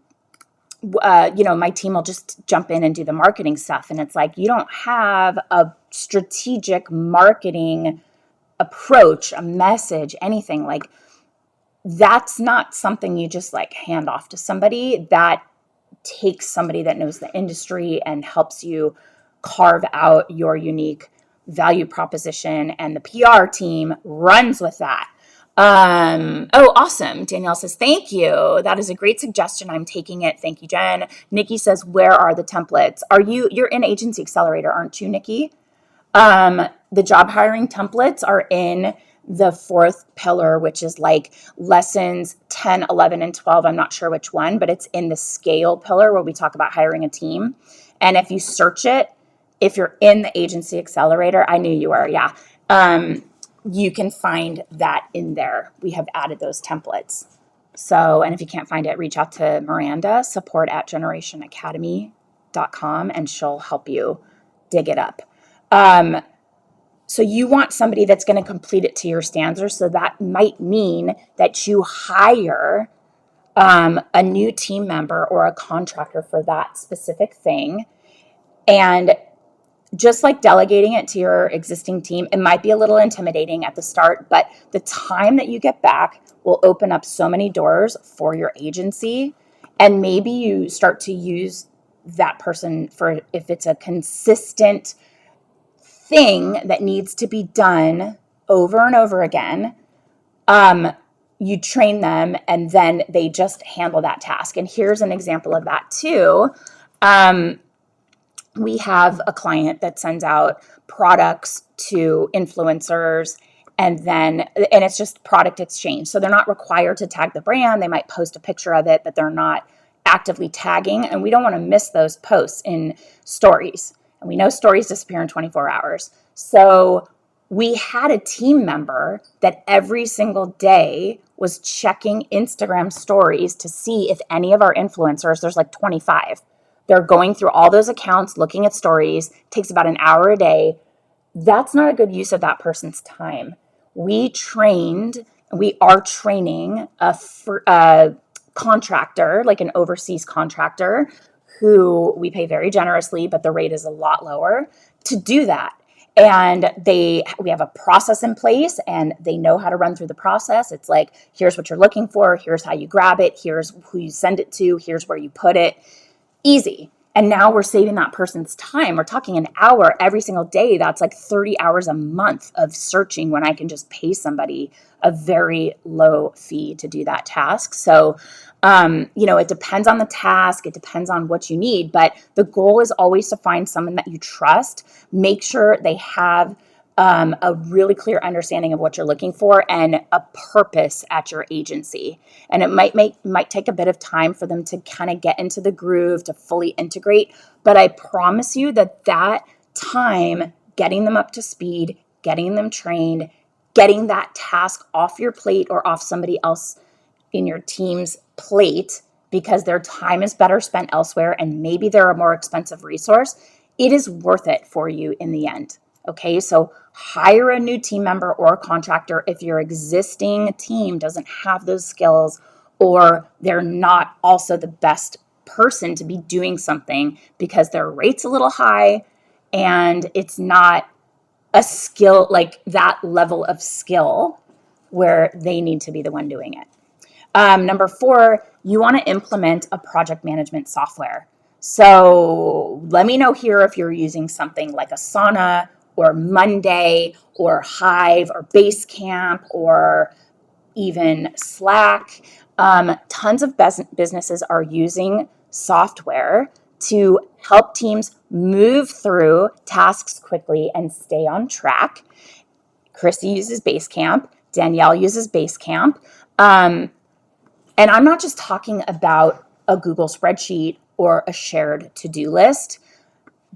team will just jump in and do the marketing stuff. And it's like, you don't have a strategic marketing approach, a message, anything. Like, that's not something you just like hand off to somebody. That takes somebody that knows the industry and helps you carve out your unique value proposition, and the PR team runs with that. Oh, awesome. Danielle says, thank you. That is a great suggestion. I'm taking it. Thank you, Jen. Nikki says, where are the templates? You're in Agency Accelerator, aren't you, Nikki? The job hiring templates are in the fourth pillar, which is like lessons 10, 11, and 12. I'm not sure which one, but it's in the scale pillar where we talk about hiring a team. And if you search it, if you're in the agency accelerator, I knew you were, yeah. You can find that in there. We have added those templates. So, and if you can't find it, reach out to Miranda, support@generationacademy.com, and she'll help you dig it up. So you want somebody that's going to complete it to your standards. So that might mean that you hire a new team member or a contractor for that specific thing. And just like delegating it to your existing team, it might be a little intimidating at the start, but the time that you get back will open up so many doors for your agency. And maybe you start to use that person for, if it's a consistent thing that needs to be done over and over again, you train them and then they just handle that task. And here's an example of that too. We have a client that sends out products to influencers, and it's just product exchange. So they're not required to tag the brand. They might post a picture of it, but they're not actively tagging. And we don't want to miss those posts in stories. And we know stories disappear in 24 hours. So we had a team member that every single day was checking Instagram stories to see if any of our influencers, there's like 25, they're going through all those accounts, looking at stories, takes about an hour a day. That's not a good use of that person's time. We are training a contractor, like an overseas contractor, who we pay very generously, but the rate is a lot lower, to do that. And we have a process in place and they know how to run through the process. It's like, here's what you're looking for. Here's how you grab it. Here's who you send it to. Here's where you put it. Easy. And now we're saving that person's time. We're talking an hour every single day. That's like 30 hours a month of searching when I can just pay somebody a very low fee to do that task. So, it depends on the task. It depends on what you need. But the goal is always to find someone that you trust. Make sure they have a really clear understanding of what you're looking for and a purpose at your agency. And it might take a bit of time for them to kind of get into the groove, to fully integrate. But I promise you that time, getting them up to speed, getting them trained, getting that task off your plate or off somebody else in your team's plate, because their time is better spent elsewhere and maybe they're a more expensive resource, it is worth it for you in the end. Okay, so hire a new team member or a contractor if your existing team doesn't have those skills or they're not also the best person to be doing something because their rate's a little high and it's not a skill, like that level of skill where they need to be the one doing it. Number 4, you want to implement a project management software. So let me know here if you're using something like Asana or Monday or Hive or Basecamp or even Slack. Tons of businesses are using software to help teams move through tasks quickly and stay on track. Chrissy uses Basecamp. Danielle uses Basecamp. And I'm not just talking about a Google spreadsheet or a shared to-do list.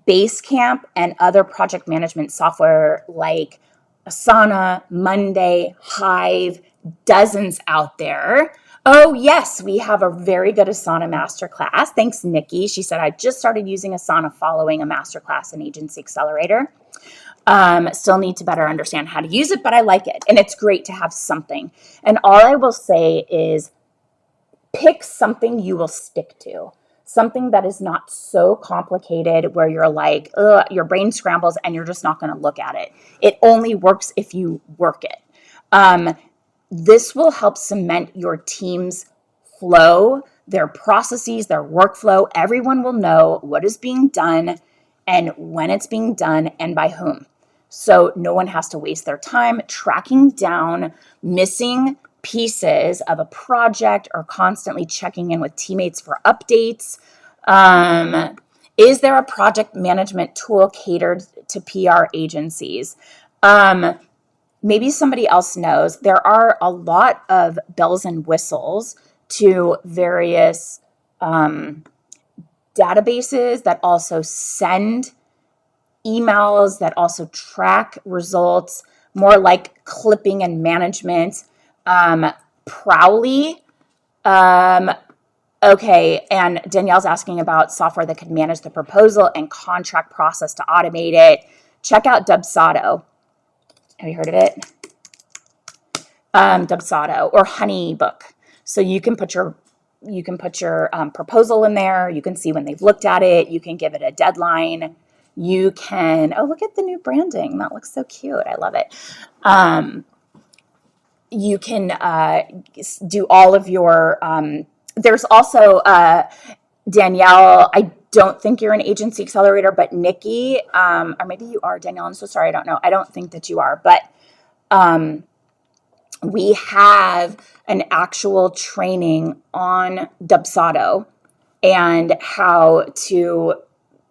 Basecamp and other project management software like Asana, Monday, Hive, dozens out there. Oh, yes, we have a very good Asana masterclass. Thanks, Nikki. She said, I just started using Asana following a masterclass in Agency Accelerator. Still need to better understand how to use it, but I like it. And it's great to have something. And all I will say is pick something you will stick to. Something that is not so complicated where you're like, your brain scrambles and you're just not going to look at it. It only works if you work it. This will help cement your team's flow, their processes, their workflow. Everyone will know what is being done and when it's being done and by whom. So no one has to waste their time tracking down missing pieces of a project or constantly checking in with teammates for updates. Is there a project management tool catered to PR agencies? maybe somebody else knows, there are a lot of bells and whistles to various databases that also send emails, that also track results, more like clipping and management. Prowly. Okay, and Danielle's asking about software that could manage the proposal and contract process to automate it. Check out Dubsado. Have you heard of it? Dubsado or Honeybook. So you can put your proposal in there. You can see when they've looked at it. You can give it a deadline. You can, oh, look at the new branding. That looks so cute. I love it. You can do all of your, there's also, Danielle, I don't think you're an agency accelerator, but Nikki, or maybe you are, Danielle. I'm so sorry. I don't know. I don't think that you are, but we have an actual training on Dubsado and how to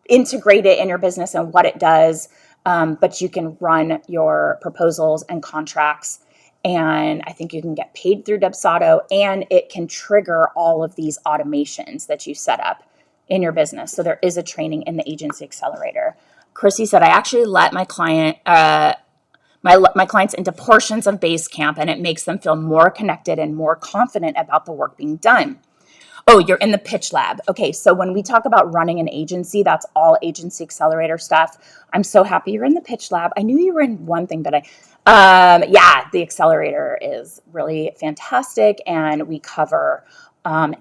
integrate it in your business and what it does. But you can run your proposals and contracts, and I think you can get paid through Dubsado, and it can trigger all of these automations that you set up in your business. So there is a training in the Agency Accelerator. Chrissy said, I actually let my clients into portions of Basecamp, and it makes them feel more connected and more confident about the work being done. Oh, you're in the pitch lab. Okay, so when we talk about running an agency, that's all Agency Accelerator stuff. I'm so happy you're in the pitch lab. I knew you were in one thing, but yeah, the accelerator is really fantastic, and we cover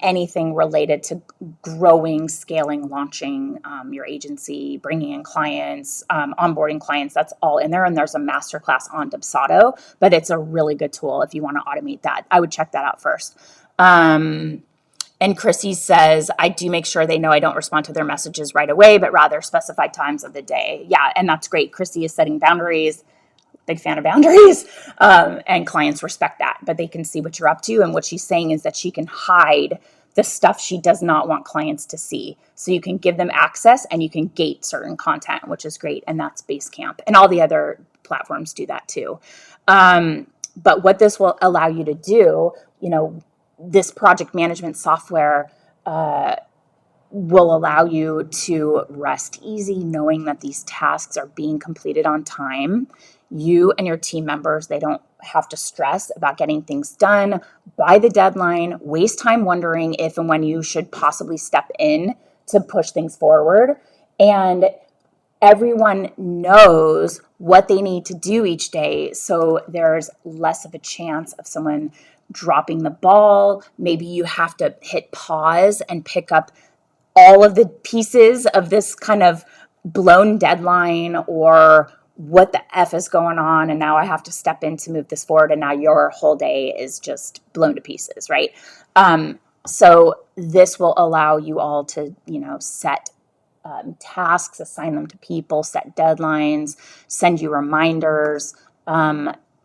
anything related to growing, scaling, launching your agency, bringing in clients, onboarding clients. That's all in there. And there's a masterclass on Dubsado, but it's a really good tool if you want to automate that. I would check that out first. And Chrissy says, I do make sure they know I don't respond to their messages right away, but rather specified times of the day. Yeah, and that's great. Chrissy is setting boundaries. Big fan of boundaries, and clients respect that, but they can see what you're up to. And what she's saying is that she can hide the stuff she does not want clients to see. So you can give them access and you can gate certain content, which is great. And that's Basecamp, and all the other platforms do that too. But what this will allow you to do, this project management software will allow you to rest easy knowing that these tasks are being completed on time. You and your team members, they don't have to stress about getting things done by the deadline, waste time wondering if and when you should possibly step in to push things forward. And everyone knows what they need to do each day, so there's less of a chance of someone dropping the ball. Maybe you have to hit pause and pick up all of the pieces of this kind of blown deadline, or what the F is going on, and now I have to step in to move this forward, and now your whole day is just blown to pieces, right? So this will allow you all to, set tasks, assign them to people, set deadlines, send you reminders.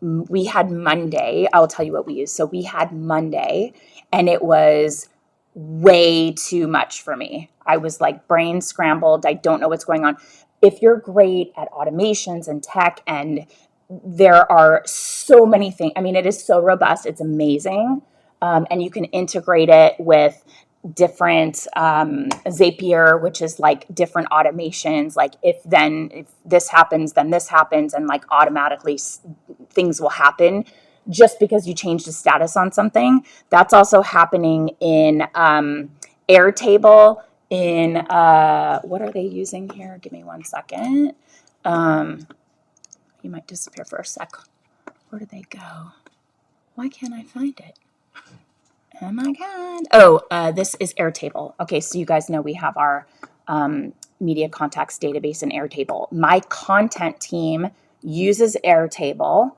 We had Monday. I'll tell you what we used. So we had Monday, and it was way too much for me. I was like brain scrambled. I don't know what's going on. If you're great at automations and tech, and there are so many things, I mean, it is so robust. It's amazing. And you can integrate it with different Zapier, which is like different automations. Like if this happens, then this happens, and like automatically things will happen just because you changed the status on something. That's also happening in Airtable. In what are they using here? Give me 1 second. You might disappear for a sec. Where did they go? Why can't I find it? Oh my God. Oh, this is Airtable. Okay, so you guys know we have our media contacts database in Airtable. My content team uses Airtable,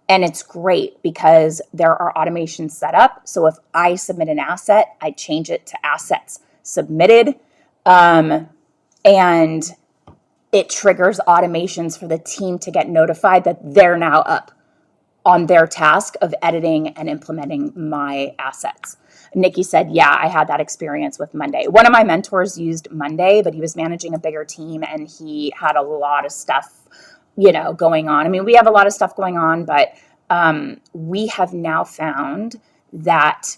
and it's great because there are automations set up. So if I submit an asset, I change it to assets submitted, and it triggers automations for the team to get notified that they're now up on their task of editing and implementing my assets. Nikki said, yeah, I had that experience with Monday. One of my mentors used Monday, but he was managing a bigger team, and he had a lot of stuff going on. I mean, we have a lot of stuff going on, but we have now found that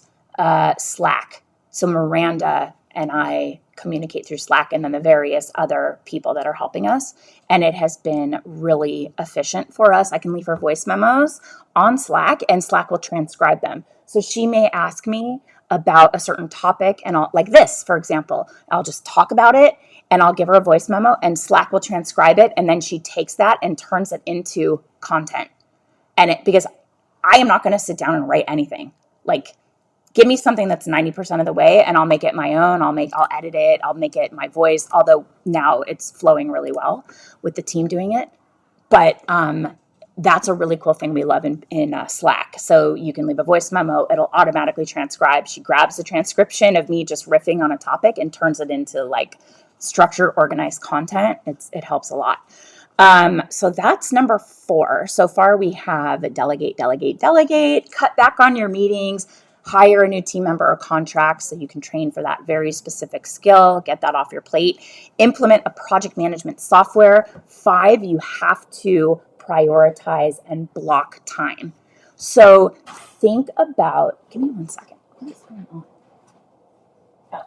Slack. So Miranda and I communicate through Slack, and then the various other people that are helping us. And it has been really efficient for us. I can leave her voice memos on Slack, and Slack will transcribe them. So she may ask me about a certain topic, and I'll, like this, for example, I'll just talk about it, and I'll give her a voice memo, and Slack will transcribe it, and then she takes that and turns it into content. And because I am not going to sit down and write anything. Like, give me something that's 90% of the way, and I'll make it my own. I'll edit it. I'll make it my voice. Although now it's flowing really well with the team doing it. But that's a really cool thing we love in Slack. So you can leave a voice memo. It'll automatically transcribe. She grabs the transcription of me just riffing on a topic and turns it into like structured, organized content. It helps a lot. So that's number 4. So far we have delegate, cut back on your meetings, hire a new team member or contract so you can train for that very specific skill, get that off your plate, implement a project management software. 5, you have to prioritize and block time. So think about, give me one second. What's going on? Oh,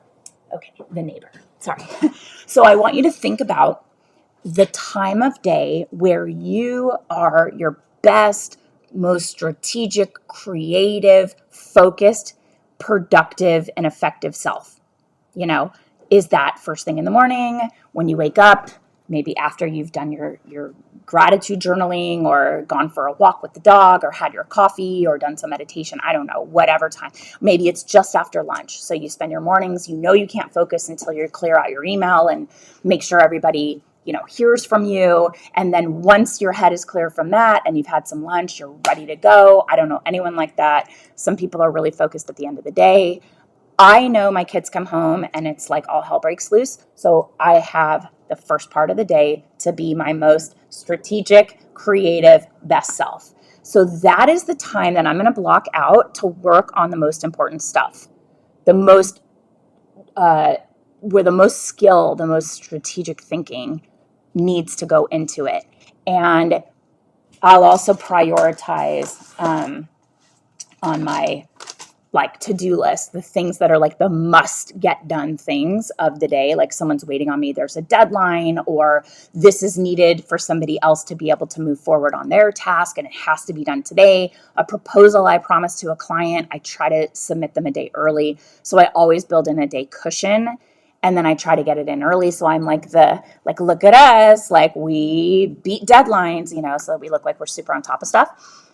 okay, the neighbor, sorry. So I want you to think about the time of day where you are your best, most strategic, creative, focused, productive, and effective self. Is that first thing in the morning when you wake up, maybe after you've done your gratitude journaling or gone for a walk with the dog or had your coffee or done some meditation, I don't know, whatever time. Maybe it's just after lunch. So you spend your mornings, you can't focus until you clear out your email and make sure everybody hears from you. And then once your head is clear from that and you've had some lunch, you're ready to go. I don't know anyone like that. Some people are really focused at the end of the day. I know my kids come home and it's like all hell breaks loose. So I have the first part of the day to be my most strategic, creative, best self. So that is the time that I'm going to block out to work on the most important stuff. Where the most skill, the most strategic thinking needs to go into it. And I'll also prioritize on my to-do list, the things that are like the must get done things of the day. Like someone's waiting on me, there's a deadline, or this is needed for somebody else to be able to move forward on their task and it has to be done today. A proposal I promised to a client, I try to submit them a day early. So I always build in a day cushion. And then I try to get it in early. So I'm look at us, we beat deadlines, so we look like we're super on top of stuff.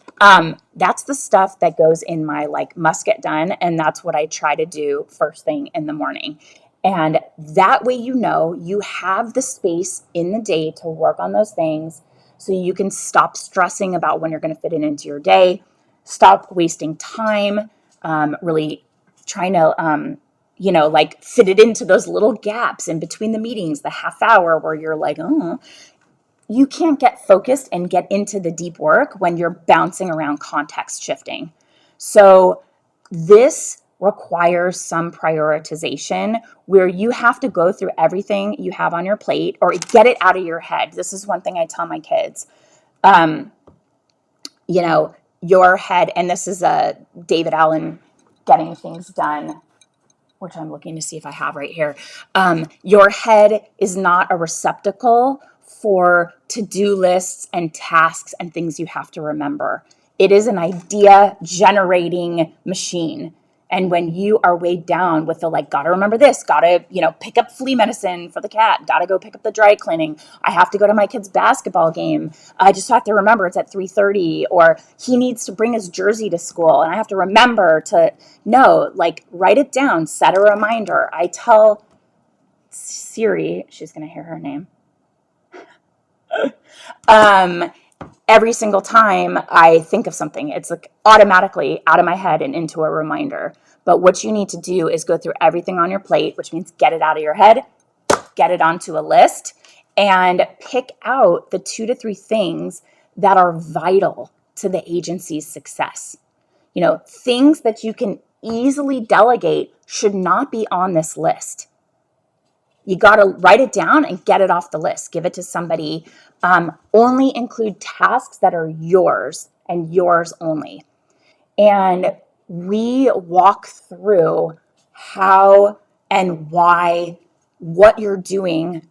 That's the stuff that goes in my must get done. And that's what I try to do first thing in the morning. And that way, you have the space in the day to work on those things so you can stop stressing about when you're going to fit it into your day, stop wasting time, really trying to, fit it into those little gaps in between the meetings, the half hour where you're like, oh, you can't get focused and get into the deep work when you're bouncing around context shifting. So this requires some prioritization where you have to go through everything you have on your plate or get it out of your head. This is one thing I tell my kids. Your head, and this is David Allen, Getting Things Done, which I'm looking to see if I have right here. Your head is not a receptacle for to-do lists and tasks and things you have to remember. It is an idea generating machine. And when you are weighed down with the gotta remember this, gotta, pick up flea medicine for the cat, gotta go pick up the dry cleaning, I have to go to my kid's basketball game, I just have to remember it's at 3:30, or he needs to bring his jersey to school, and I have to remember to, write it down, set a reminder. I tell Siri, she's gonna hear her name, every single time I think of something, it's automatically out of my head and into a reminder. But what you need to do is go through everything on your plate, which means get it out of your head, get it onto a list, and pick out the 2 to 3 things that are vital to the agency's success. Things that you can easily delegate should not be on this list. You got to write it down and get it off the list. Give it to somebody. Only include tasks that are yours and yours only. And we walk through how and why, what you're doing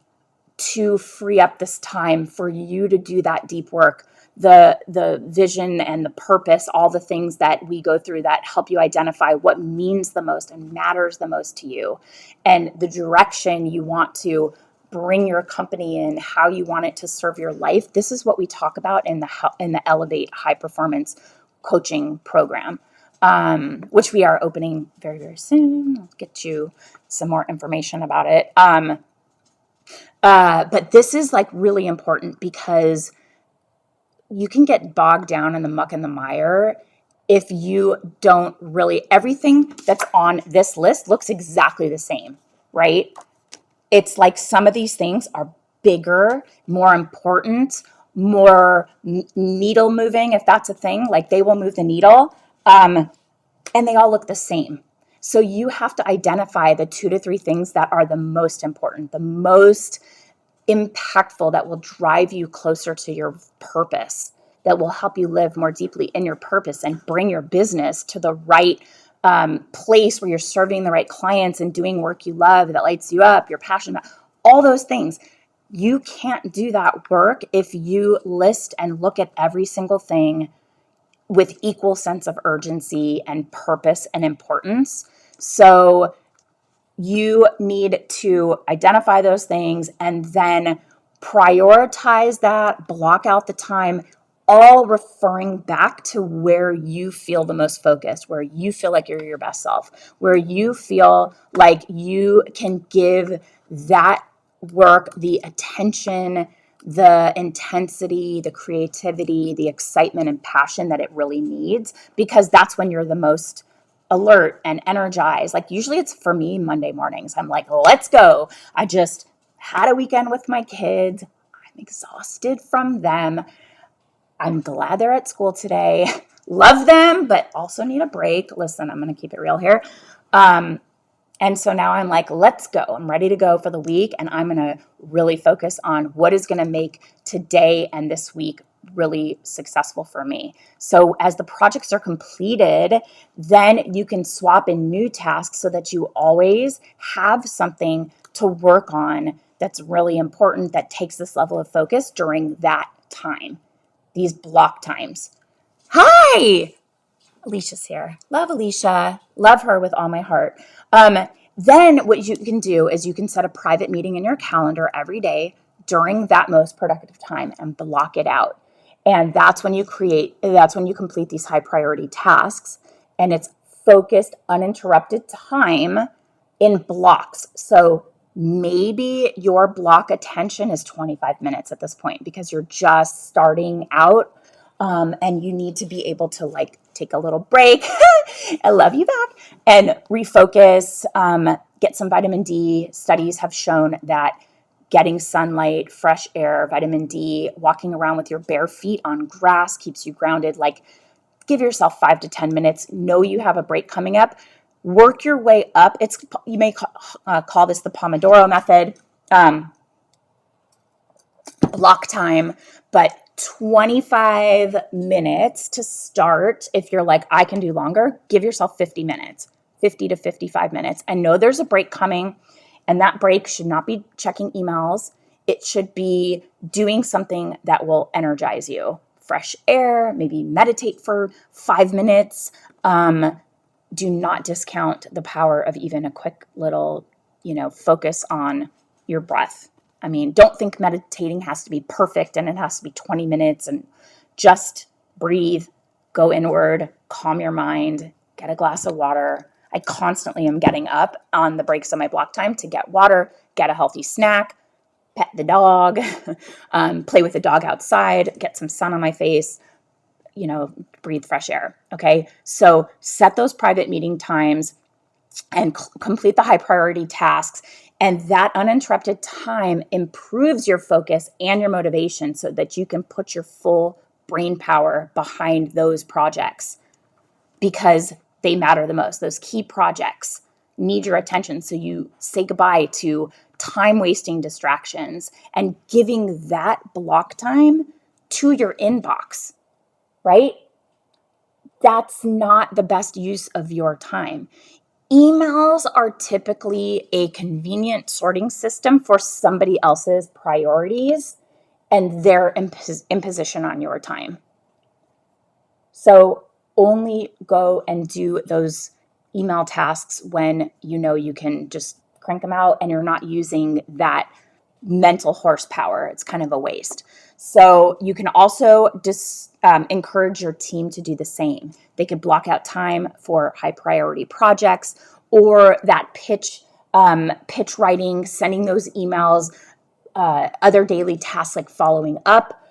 to free up this time for you to do that deep work, the vision and the purpose, all the things that we go through that help you identify what means the most and matters the most to you, and the direction you want to bring your company in, how you want it to serve your life. This is what we talk about in the Elevate High Performance Coaching Program, which we are opening very, very soon. I'll get you some more information about it. But this is like really important because you can get bogged down in the muck and the mire if you don't really, everything that's on this list looks exactly the same, right? It's like some of these things are bigger, more important, more needle moving, if that's a thing, like they will move the needle. And they all look the same. So you have to identify the 2 to 3 things that are the most important, the most impactful, that will drive you closer to your purpose, that will help you live more deeply in your purpose and bring your business to the right place where you're serving the right clients and doing work you love that lights you up, you're passionate about, all those things. You can't do that work if you list and look at every single thing with equal sense of urgency and purpose and importance. So you need to identify those things and then prioritize that, block out the time, all referring back to where you feel the most focused, where you feel like you're your best self, where you feel like you can give that work the attention, the intensity, the creativity, the excitement and passion that it really needs, because that's when you're the most alert and energized. Like usually it's for me Monday mornings. I'm like, let's go. I just had a weekend with my kids. I'm exhausted from them. I'm glad they're at school today. Love them, but also need a break. Listen, I'm going to keep it real here. And so now I'm like, let's go. I'm ready to go for the week. And I'm going to really focus on what is going to make today and this week really successful for me. So as the projects are completed, then you can swap in new tasks so that you always have something to work on that's really important, that takes this level of focus during that time, these block times. Hi! Alicia's here. Love Alicia. Love her with all my heart. Then what you can do is you can set a private meeting in your calendar every day during that most productive time and block it out. And that's when you complete these high priority tasks. And it's focused, uninterrupted time in blocks. So maybe your block attention is 25 minutes at this point because you're just starting out. And you need to be able to like take a little break. I love you back, and refocus, get some vitamin D. Studies have shown that getting sunlight, fresh air, vitamin D, walking around with your bare feet on grass keeps you grounded. Like give yourself 5 to 10 minutes. Know you have a break coming up. Work your way up. You may call this the Pomodoro method. Block time, but 25 minutes to start. If you're like, I can do longer, give yourself 50 minutes, 50 to 55 minutes, and know there's a break coming. And that break should not be checking emails. It should be doing something that will energize you. Fresh air, maybe meditate for 5 minutes. Do not discount the power of even a quick little, focus on your breath. I mean, don't think meditating has to be perfect and it has to be 20 minutes, and just breathe, go inward, calm your mind, get a glass of water. I constantly am getting up on the breaks of my block time to get water, get a healthy snack, pet the dog, play with the dog outside, get some sun on my face, breathe fresh air. Okay. So set those private meeting times and complete the high priority tasks. And that uninterrupted time improves your focus and your motivation so that you can put your full brain power behind those projects because they matter the most. Those key projects need your attention. So you say goodbye to time-wasting distractions and giving that block time to your inbox, right? That's not the best use of your time. Emails are typically a convenient sorting system for somebody else's priorities and their imposition on your time. So only go and do those email tasks when you know you can just crank them out and you're not using that mental horsepower. It's kind of a waste. So you can also just encourage your team to do the same. They could block out time for high priority projects or that pitch writing, sending those emails, other daily tasks like following up.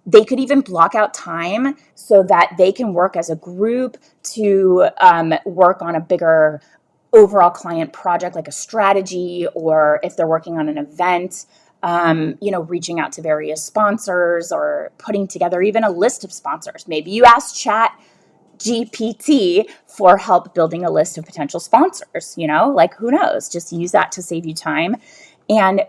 They could even block out time so that they can work as a group to work on a bigger overall client project, like a strategy, or if they're working on an event, reaching out to various sponsors or putting together even a list of sponsors. Maybe you ask Chat GPT for help building a list of potential sponsors, like who knows? Just use that to save you time. And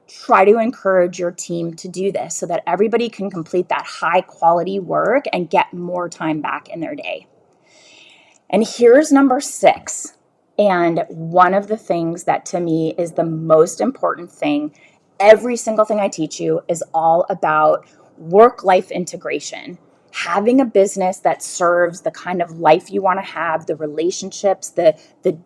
try to encourage your team to do this so that everybody can complete that high quality work and get more time back in their day. And here's number 6. And one of the things that to me is the most important thing, every single thing I teach you is all about work-life integration. Having a business that serves the kind of life you want to have, the relationships, the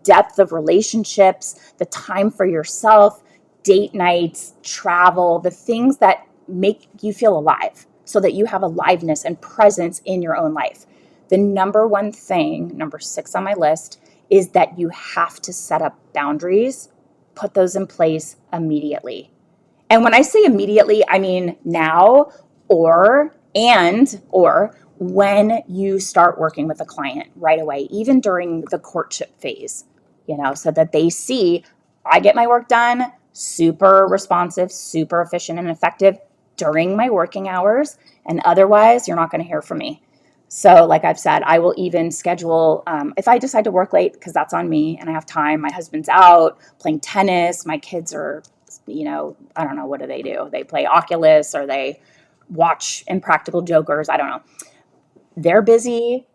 depth of relationships, the time for yourself, date nights, travel, the things that make you feel alive so that you have aliveness and presence in your own life. The number one thing, number 6 on my list, is that you have to set up boundaries, put those in place immediately. And when I say immediately, I mean now or when you start working with a client right away, even during the courtship phase, so that they see I get my work done super responsive, super efficient and effective during my working hours. And otherwise, you're not going to hear from me. So like I've said, I will even schedule, if I decide to work late, because that's on me and I have time, my husband's out playing tennis, my kids are, I don't know, what do? They play Oculus or they watch Impractical Jokers. I don't know. They're busy.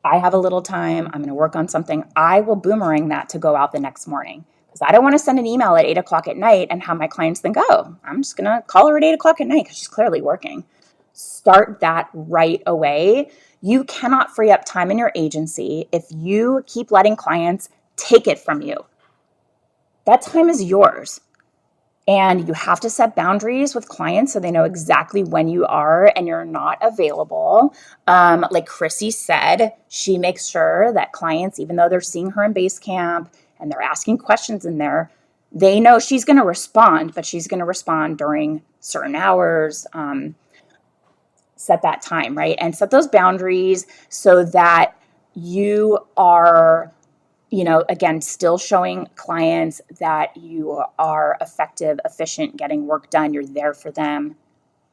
I have a little time. I'm going to work on something. I will boomerang that to go out the next morning. Because I don't want to send an email at 8 o'clock at night and have my clients think, oh, I'm just going to call her at 8 o'clock at night because she's clearly working. Start that right away. You cannot free up time in your agency if you keep letting clients take it from you. That time is yours. And you have to set boundaries with clients so they know exactly when you are and you're not available. Like Chrissy said, she makes sure that clients, even though they're seeing her in base camp and they're asking questions in there, they know she's going to respond, but she's going to respond during certain hours. Set that time, right? And set those boundaries so that you are, again, still showing clients that you are effective, efficient, getting work done. You're there for them,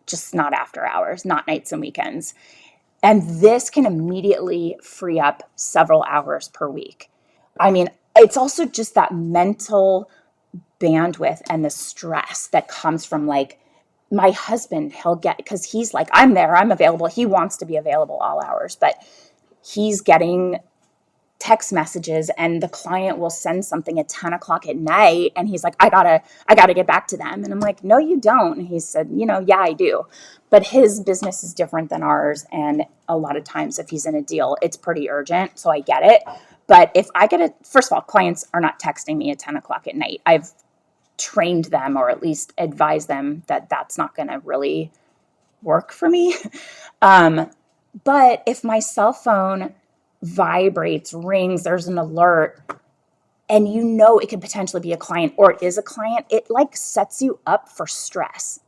just not after hours, not nights and weekends. And this can immediately free up several hours per week. I mean, it's also just that mental bandwidth and the stress that comes from like, my husband, he'll get, because he's like, I'm there, I'm available. He wants to be available all hours, but he's getting text messages and the client will send something at 10 o'clock at night. And he's like, I gotta get back to them. And I'm like, no, you don't. And he said, yeah, I do. But his business is different than ours. And a lot of times if he's in a deal, it's pretty urgent. So I get it. But if I get it, first of all, clients are not texting me at 10 o'clock at night. I've trained them or at least advised them that that's not going to really work for me. But if my cell phone vibrates, rings, there's an alert, and it could potentially be a client or it is a client, it like sets you up for stress.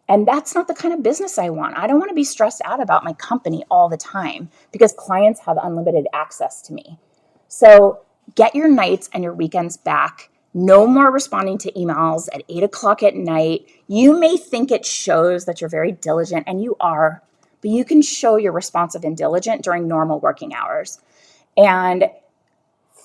And that's not the kind of business I want. I don't want to be stressed out about my company all the time because clients have unlimited access to me. So get your nights and your weekends back. No more responding to emails at 8 o'clock at night. You may think it shows that you're very diligent, and you are, but you can show you're responsive and diligent during normal working hours. And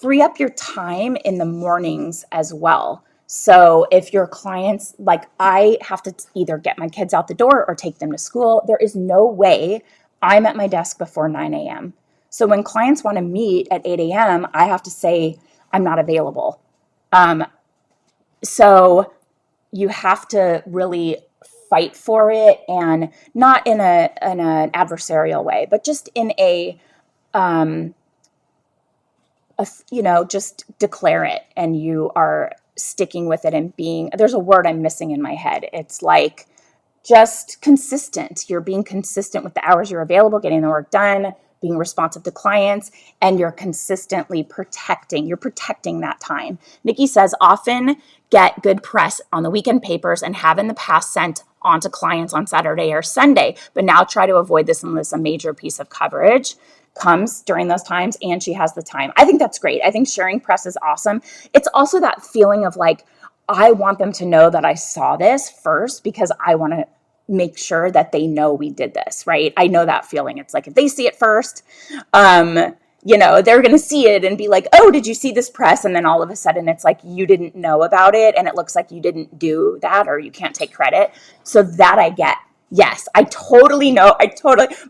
free up your time in the mornings as well So if your clients, like I have to either get my kids out the door or take them to school, there is no way I'm at my desk before 9 a.m. So when clients want to meet at 8 a.m., I have to say I'm not available. So you have to really fight for it, and not in an adversarial way, but just in just declare it, and you are sticking with it and being, there's a word I'm missing in my head. It's like just consistent. You're being consistent with the hours you're available, getting the work done, being responsive to clients, and you're consistently you're protecting that time. Nikki says often get good press on the weekend papers and have in the past sent on to clients on Saturday or Sunday, but now try to avoid this unless a major piece of coverage comes during those times and she has the time. I think that's great. I think sharing press is awesome. It's also that feeling of like, I want them to know that I saw this first because I want to make sure that they know we did this, right? I know that feeling. It's like if they see it first, they're going to see it and be like, oh, did you see this press? And then all of a sudden it's like you didn't know about it and it looks like you didn't do that or you can't take credit. So that I get. Yes, I totally know.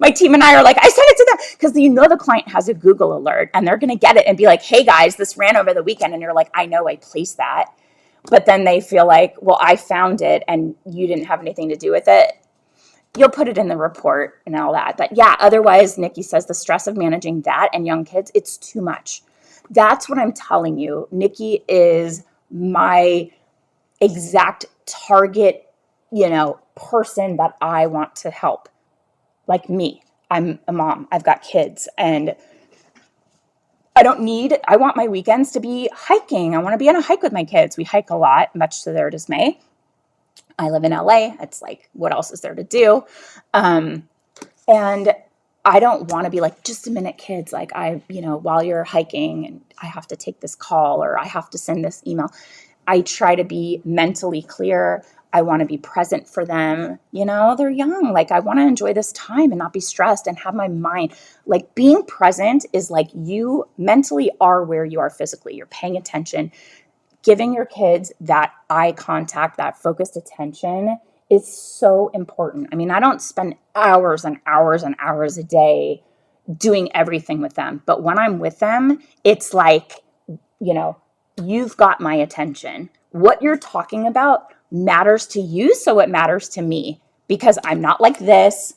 My team and I are like, I sent it to them because the client has a Google alert and they're going to get it and be like, hey guys, this ran over the weekend. And you're like, I know I placed that. But then they feel like, well, I found it and you didn't have anything to do with it. You'll put it in the report and all that. But yeah, otherwise, Nikki says the stress of managing that and young kids, it's too much. That's what I'm telling you. Nikki is my exact target, person that I want to help. Like me, I'm a mom, I've got kids, and I want my weekends to be hiking. I want to be on a hike with my kids. We hike a lot, much to their dismay. I live in LA. It's like, what else is there to do? And I don't want to be like, just a minute, kids, like while you're hiking and I have to take this call or I have to send this email. I try to be mentally clear. I want to be present for them. They're young. Like I want to enjoy this time and not be stressed and have my mind, like being present is like you mentally are where you are physically. You're paying attention. Giving your kids that eye contact, that focused attention is so important. I mean, I don't spend hours and hours and hours a day doing everything with them. But when I'm with them, it's like, you've got my attention. What you're talking about matters to you, so it matters to me because I'm not like this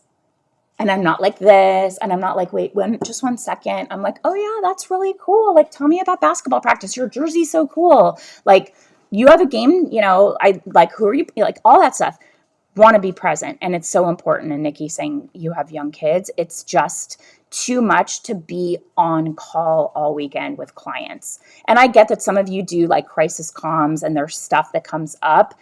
and I'm not like this and I'm not like, wait, just 1 second. I'm like, oh yeah, that's really cool. Like, tell me about basketball practice. Your jersey's so cool. Like, you have a game, I like, who are you? Like, all that stuff. Want to be present. And it's so important. And Nikki saying you have young kids. It's just too much to be on call all weekend with clients. And I get that some of you do like crisis comms and there's stuff that comes up.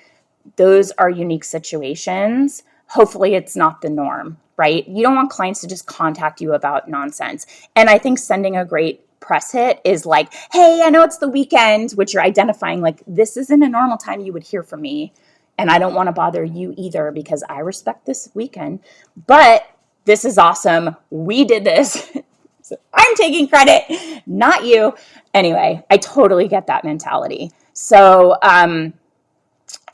Those are unique situations. Hopefully it's not the norm, right? You don't want clients to just contact you about nonsense. And I think sending a great press hit is like, hey, I know it's the weekend, which you're identifying like, this isn't a normal time you would hear from me. And I don't want to bother you either because I respect this weekend. But this is awesome. We did this. So I'm taking credit, not you. Anyway, I totally get that mentality. So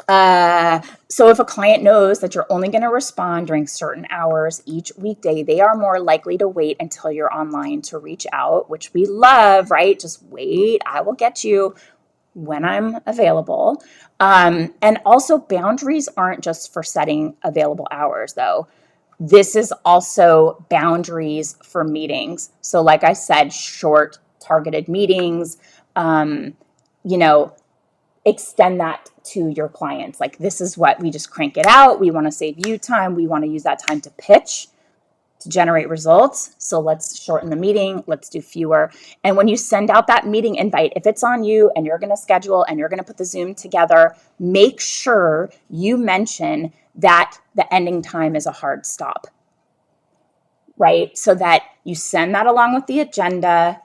if a client knows that you're only going to respond during certain hours each weekday, they are more likely to wait until you're online to reach out, which we love, right? Just wait. I will get you when I'm available. And also boundaries aren't just for setting available hours though. This is also boundaries for meetings. So like I said, short targeted meetings, extend that to your clients. Like, this is what we just crank it out. We want to save you time. We want to use that time to pitch, to generate results. So let's shorten the meeting. Let's do fewer. And when you send out that meeting invite, if it's on you and you're going to schedule and you're going to put the Zoom together, make sure you mention that the ending time is a hard stop, right? So that you send that along with the agenda.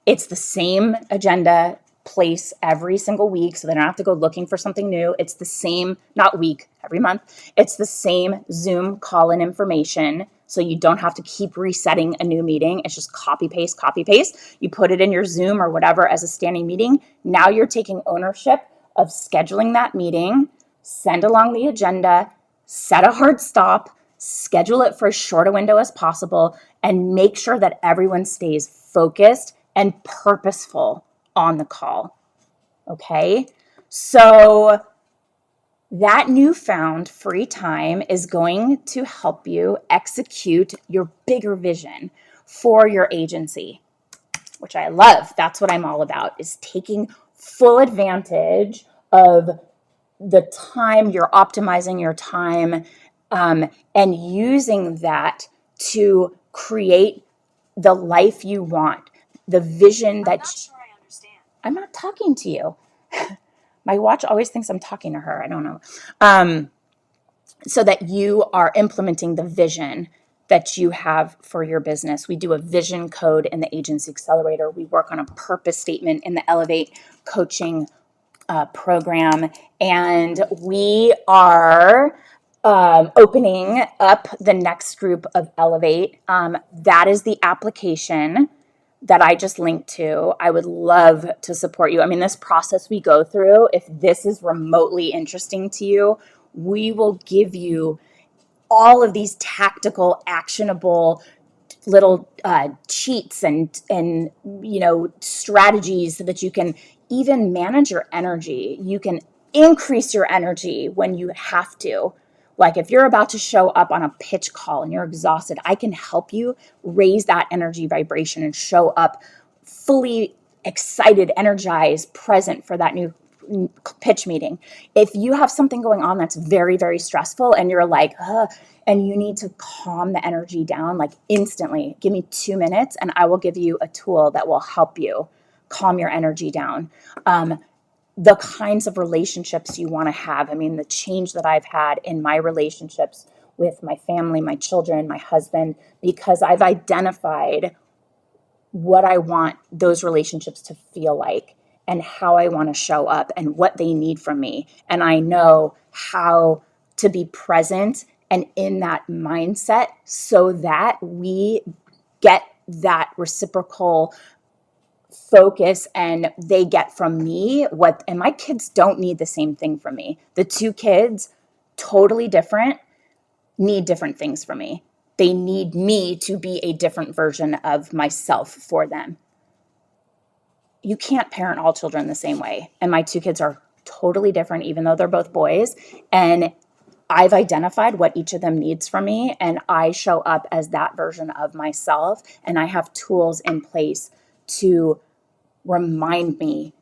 It's the same agenda place every single week, so they don't have to go looking for something new. It's the same, not week, every month. It's the same Zoom call-in information, so you don't have to keep resetting a new meeting. It's just copy, paste. You put it in your Zoom or whatever as a standing meeting. Now you're taking ownership of scheduling that meeting, send along the agenda, set a hard stop, schedule it for as short a window as possible, and make sure that everyone stays focused and purposeful on the call. Okay? So that newfound free time is going to help you execute your bigger vision for your agency, which I love. That's what I'm all about, is taking full advantage of the time. You're optimizing your time, and using that to create the life you want, the vision that. I'm not sure I understand. I'm not talking to you. My watch always thinks I'm talking to her. I don't know. So that you are implementing the vision that you have for your business. We do a vision code in the Agency Accelerator. We work on a purpose statement in the Elevate coaching program. And we are opening up the next group of Elevate. That is the application that I just linked to. I would love to support you. I mean, this process we go through, if this is remotely interesting to you, we will give you all of these tactical, actionable little cheats and strategies so that you can even manage your energy. You can increase your energy when you have to. Like if you're about to show up on a pitch call and you're exhausted, I can help you raise that energy vibration and show up fully excited, energized, present for that new pitch meeting. If you have something going on that's very, very stressful and you're like, and you need to calm the energy down, like instantly, give me 2 minutes and I will give you a tool that will help you calm your energy down. The kinds of relationships you want to have. I mean, the change that I've had in my relationships with my family, my children, my husband, because I've identified what I want those relationships to feel like and how I want to show up and what they need from me. And I know how to be present and in that mindset so that we get that reciprocal focus and they get from me what, and my kids don't need the same thing from me. The 2 kids, totally different, need different things from me. They need me to be a different version of myself for them. You can't parent all children the same way. And my 2 kids are totally different, even though they're both boys. And I've identified what each of them needs from me, and I show up as that version of myself. And I have tools in place to remind me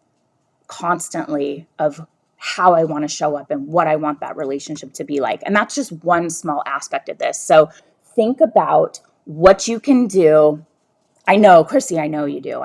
constantly of how I want to show up and what I want that relationship to be like. And that's just one small aspect of this. So think about what you can do. I know, Chrissy, I know you do.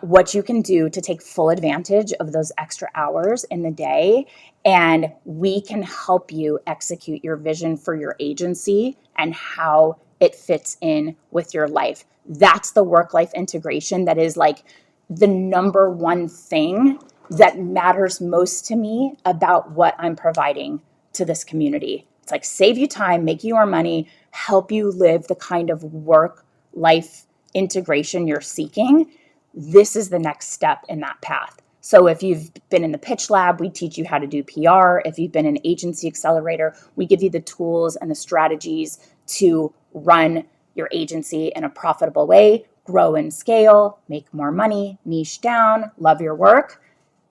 What you can do to take full advantage of those extra hours in the day. And we can help you execute your vision for your agency and how it fits in with your life. That's the work-life integration that is like the number one thing that matters most to me about what I'm providing to this community. It's like save you time, make you more money, help you live the kind of work-life integration you're seeking. This is the next step in that path. So if you've been in the pitch lab, we teach you how to do PR. If you've been in Agency Accelerator, we give you the tools and the strategies to run your agency in a profitable way, grow and scale, make more money, niche down, love your work.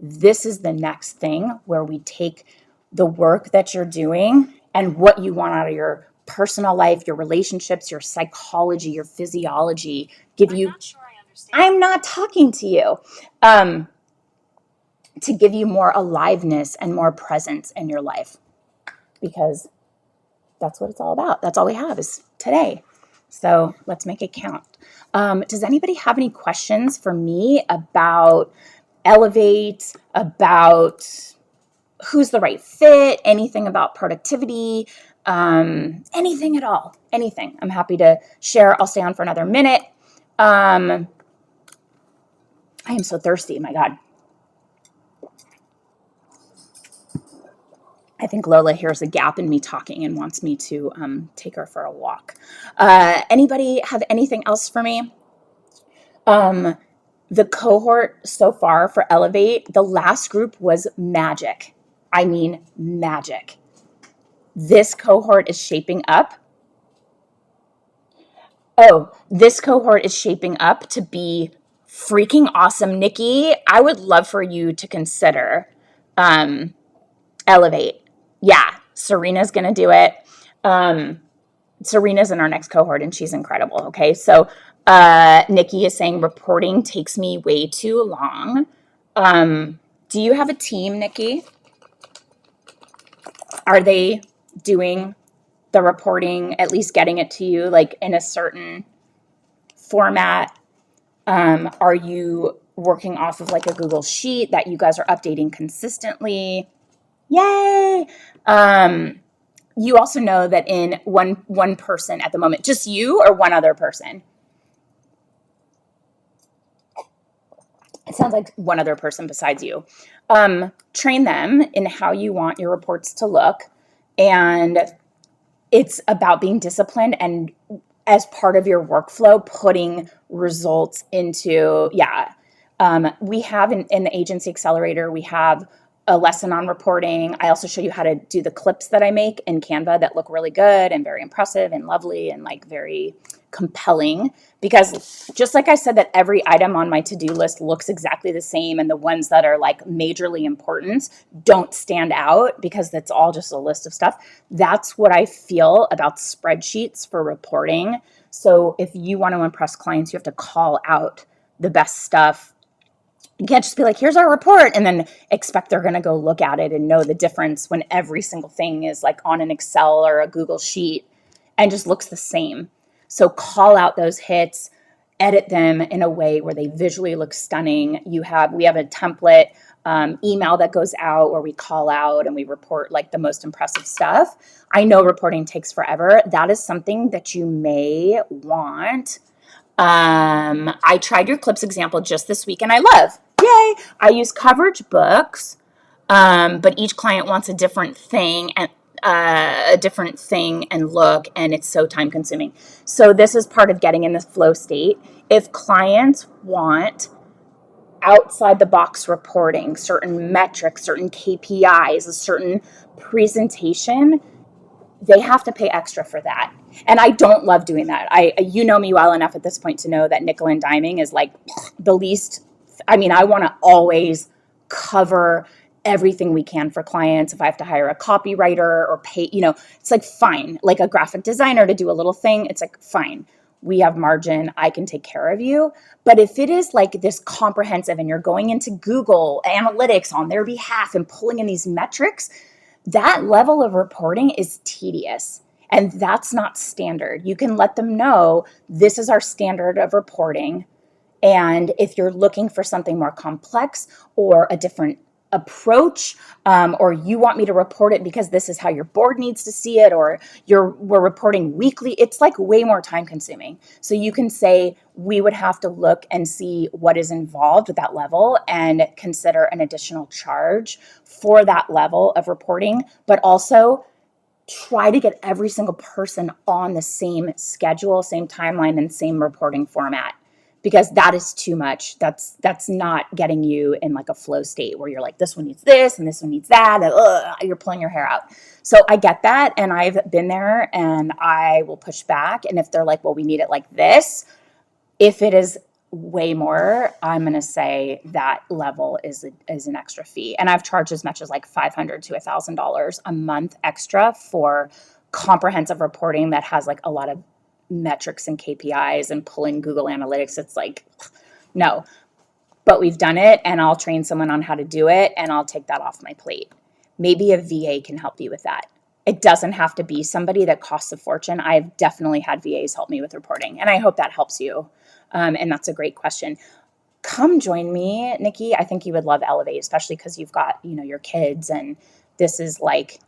This is the next thing where we take the work that you're doing and what you want out of your personal life, your relationships, your psychology, your physiology, give you. I'm not sure I understand. I'm not talking to you. To give you more aliveness and more presence in your life, because that's what it's all about. That's all we have is today. So let's make it count. Does anybody have any questions for me about Elevate, about who's the right fit, anything about productivity, anything at all, anything? I'm happy to share. I'll stay on for another minute. I am so thirsty, my God. I think Lola hears a gap in me talking and wants me to take her for a walk. Anybody have anything else for me? The cohort so far for Elevate, the last group was magic. I mean, magic. This cohort is shaping up. Oh, this cohort is shaping up to be freaking awesome. Nikki, I would love for you to consider um, Elevate. Yeah, Serena's going to do it. Um, Serena's in our next cohort and she's incredible. Okay. So, Nikki is saying reporting takes me way too long. Do you have a team, Nikki? Are they doing the reporting, at least getting it to you like in a certain format? Are you working off of like a Google sheet that you guys are updating consistently? Yay! You also know that in one person at the moment, just you or one other person? It sounds like one other person besides you. Train them in how you want your reports to look. And it's about being disciplined and as part of your workflow, putting results into, yeah. We have in the Agency Accelerator, we have a lesson on reporting. I also show you how to do the clips that I make in Canva that look really good and very impressive and lovely and like very compelling. Because just like I said, that every item on my to-do list looks exactly the same, and the ones that are like majorly important don't stand out because that's all just a list of stuff. That's what I feel about spreadsheets for reporting. So if you want to impress clients, you have to call out the best stuff. You can't just be like, here's our report, and then expect they're going to go look at it and know the difference when every single thing is like on an Excel or a Google sheet and just looks the same. So call out those hits, edit them in a way where they visually look stunning. We have a template email that goes out where we call out and we report like the most impressive stuff. I know reporting takes forever. That is something that you may want. I tried your clips example just this week and I love. Yay! I use coverage books, but each client wants a different thing and look, and it's so time consuming. So this is part of getting in this flow state. If clients want outside the box reporting, certain metrics, certain KPIs, a certain presentation, they have to pay extra for that. And I don't love doing that. You know me well enough at this point to know that nickel and diming is like the least. I mean, I want to always cover everything we can for clients. If I have to hire a copywriter or pay, it's like fine. Like a graphic designer to do a little thing, it's like fine. We have margin. I can take care of you. But if it is like this comprehensive and you're going into Google Analytics on their behalf and pulling in these metrics, that level of reporting is tedious. And that's not standard. You can let them know this is our standard of reporting. And if you're looking for something more complex or a different approach, or you want me to report it because this is how your board needs to see it, or we're reporting weekly, it's like way more time consuming. So you can say we would have to look and see what is involved with that level and consider an additional charge for that level of reporting, but also try to get every single person on the same schedule, same timeline, and same reporting format. Because that is too much. That's not getting you in like a flow state where you're like, this one needs this and this one needs that, and you're pulling your hair out. So I get that, and I've been there, and I will push back. And if they're like, well, we need it like this, if it is way more, I'm going to say that level is an extra fee. And I've charged as much as like $500 to $1,000 a month extra for comprehensive reporting that has like a lot of metrics and KPIs and pulling Google Analytics. It's like, no, but we've done it, and I'll train someone on how to do it, and I'll take that off my plate. Maybe a VA can help you with that. It doesn't have to be somebody that costs a fortune. I've definitely had VAs help me with reporting, and I hope that helps you. And that's a great question. Come join me, Nikki. I think you would love Elevate, especially because you've got, your kids, and this is like,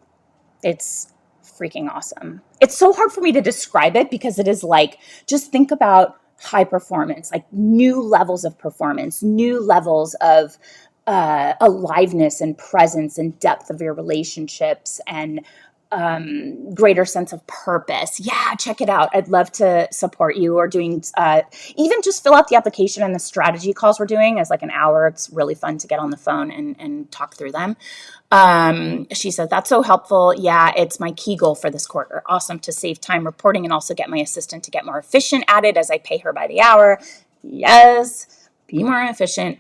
it's freaking awesome. It's so hard for me to describe it because it is like, just think about high performance, like new levels of performance, new levels of aliveness and presence and depth of your relationships and greater sense of purpose. Yeah, check it out. I'd love to support you, or doing even just fill out the application, and the strategy calls we're doing is like an hour. It's really fun to get on the phone and talk through them. She said, that's so helpful. Yeah, it's my key goal for this quarter. Awesome, to save time reporting and also get my assistant to get more efficient at it as I pay her by the hour. Yes, be more efficient.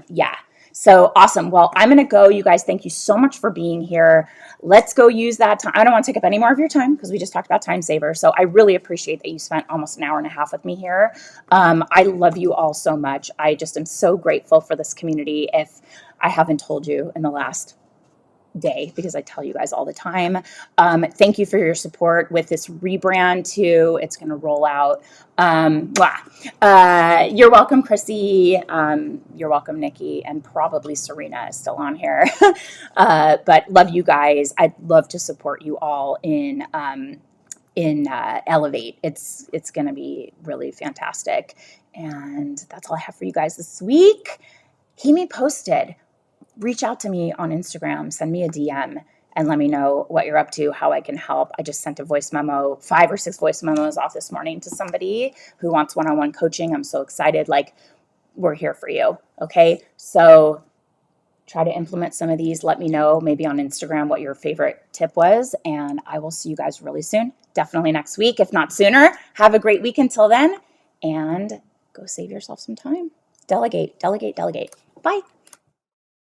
Yeah. So awesome. Well, I'm going to go. You guys, thank you so much for being here. Let's go use that time. I don't want to take up any more of your time because we just talked about time saver. So I really appreciate that you spent almost an hour and a half with me here. I love you all so much. I just am so grateful for this community. If I haven't told you in the last day, because I tell you guys all the time. Thank you for your support with this rebrand too. It's going to roll out. You're welcome, Chrissy. You're welcome, Nikki, and probably Serena is still on here. But love you guys. I'd love to support you all in Elevate. It's going to be really fantastic. And that's all I have for you guys this week. Keep me posted. Reach out to me on Instagram, send me a DM, and let me know what you're up to, how I can help. I just sent a voice memo, 5 or 6 voice memos off this morning to somebody who wants one-on-one coaching. I'm so excited. Like, we're here for you. Okay. So try to implement some of these. Let me know maybe on Instagram what your favorite tip was, and I will see you guys really soon. Definitely next week, if not sooner. Have a great week until then, and go save yourself some time. Delegate, delegate, delegate. Bye.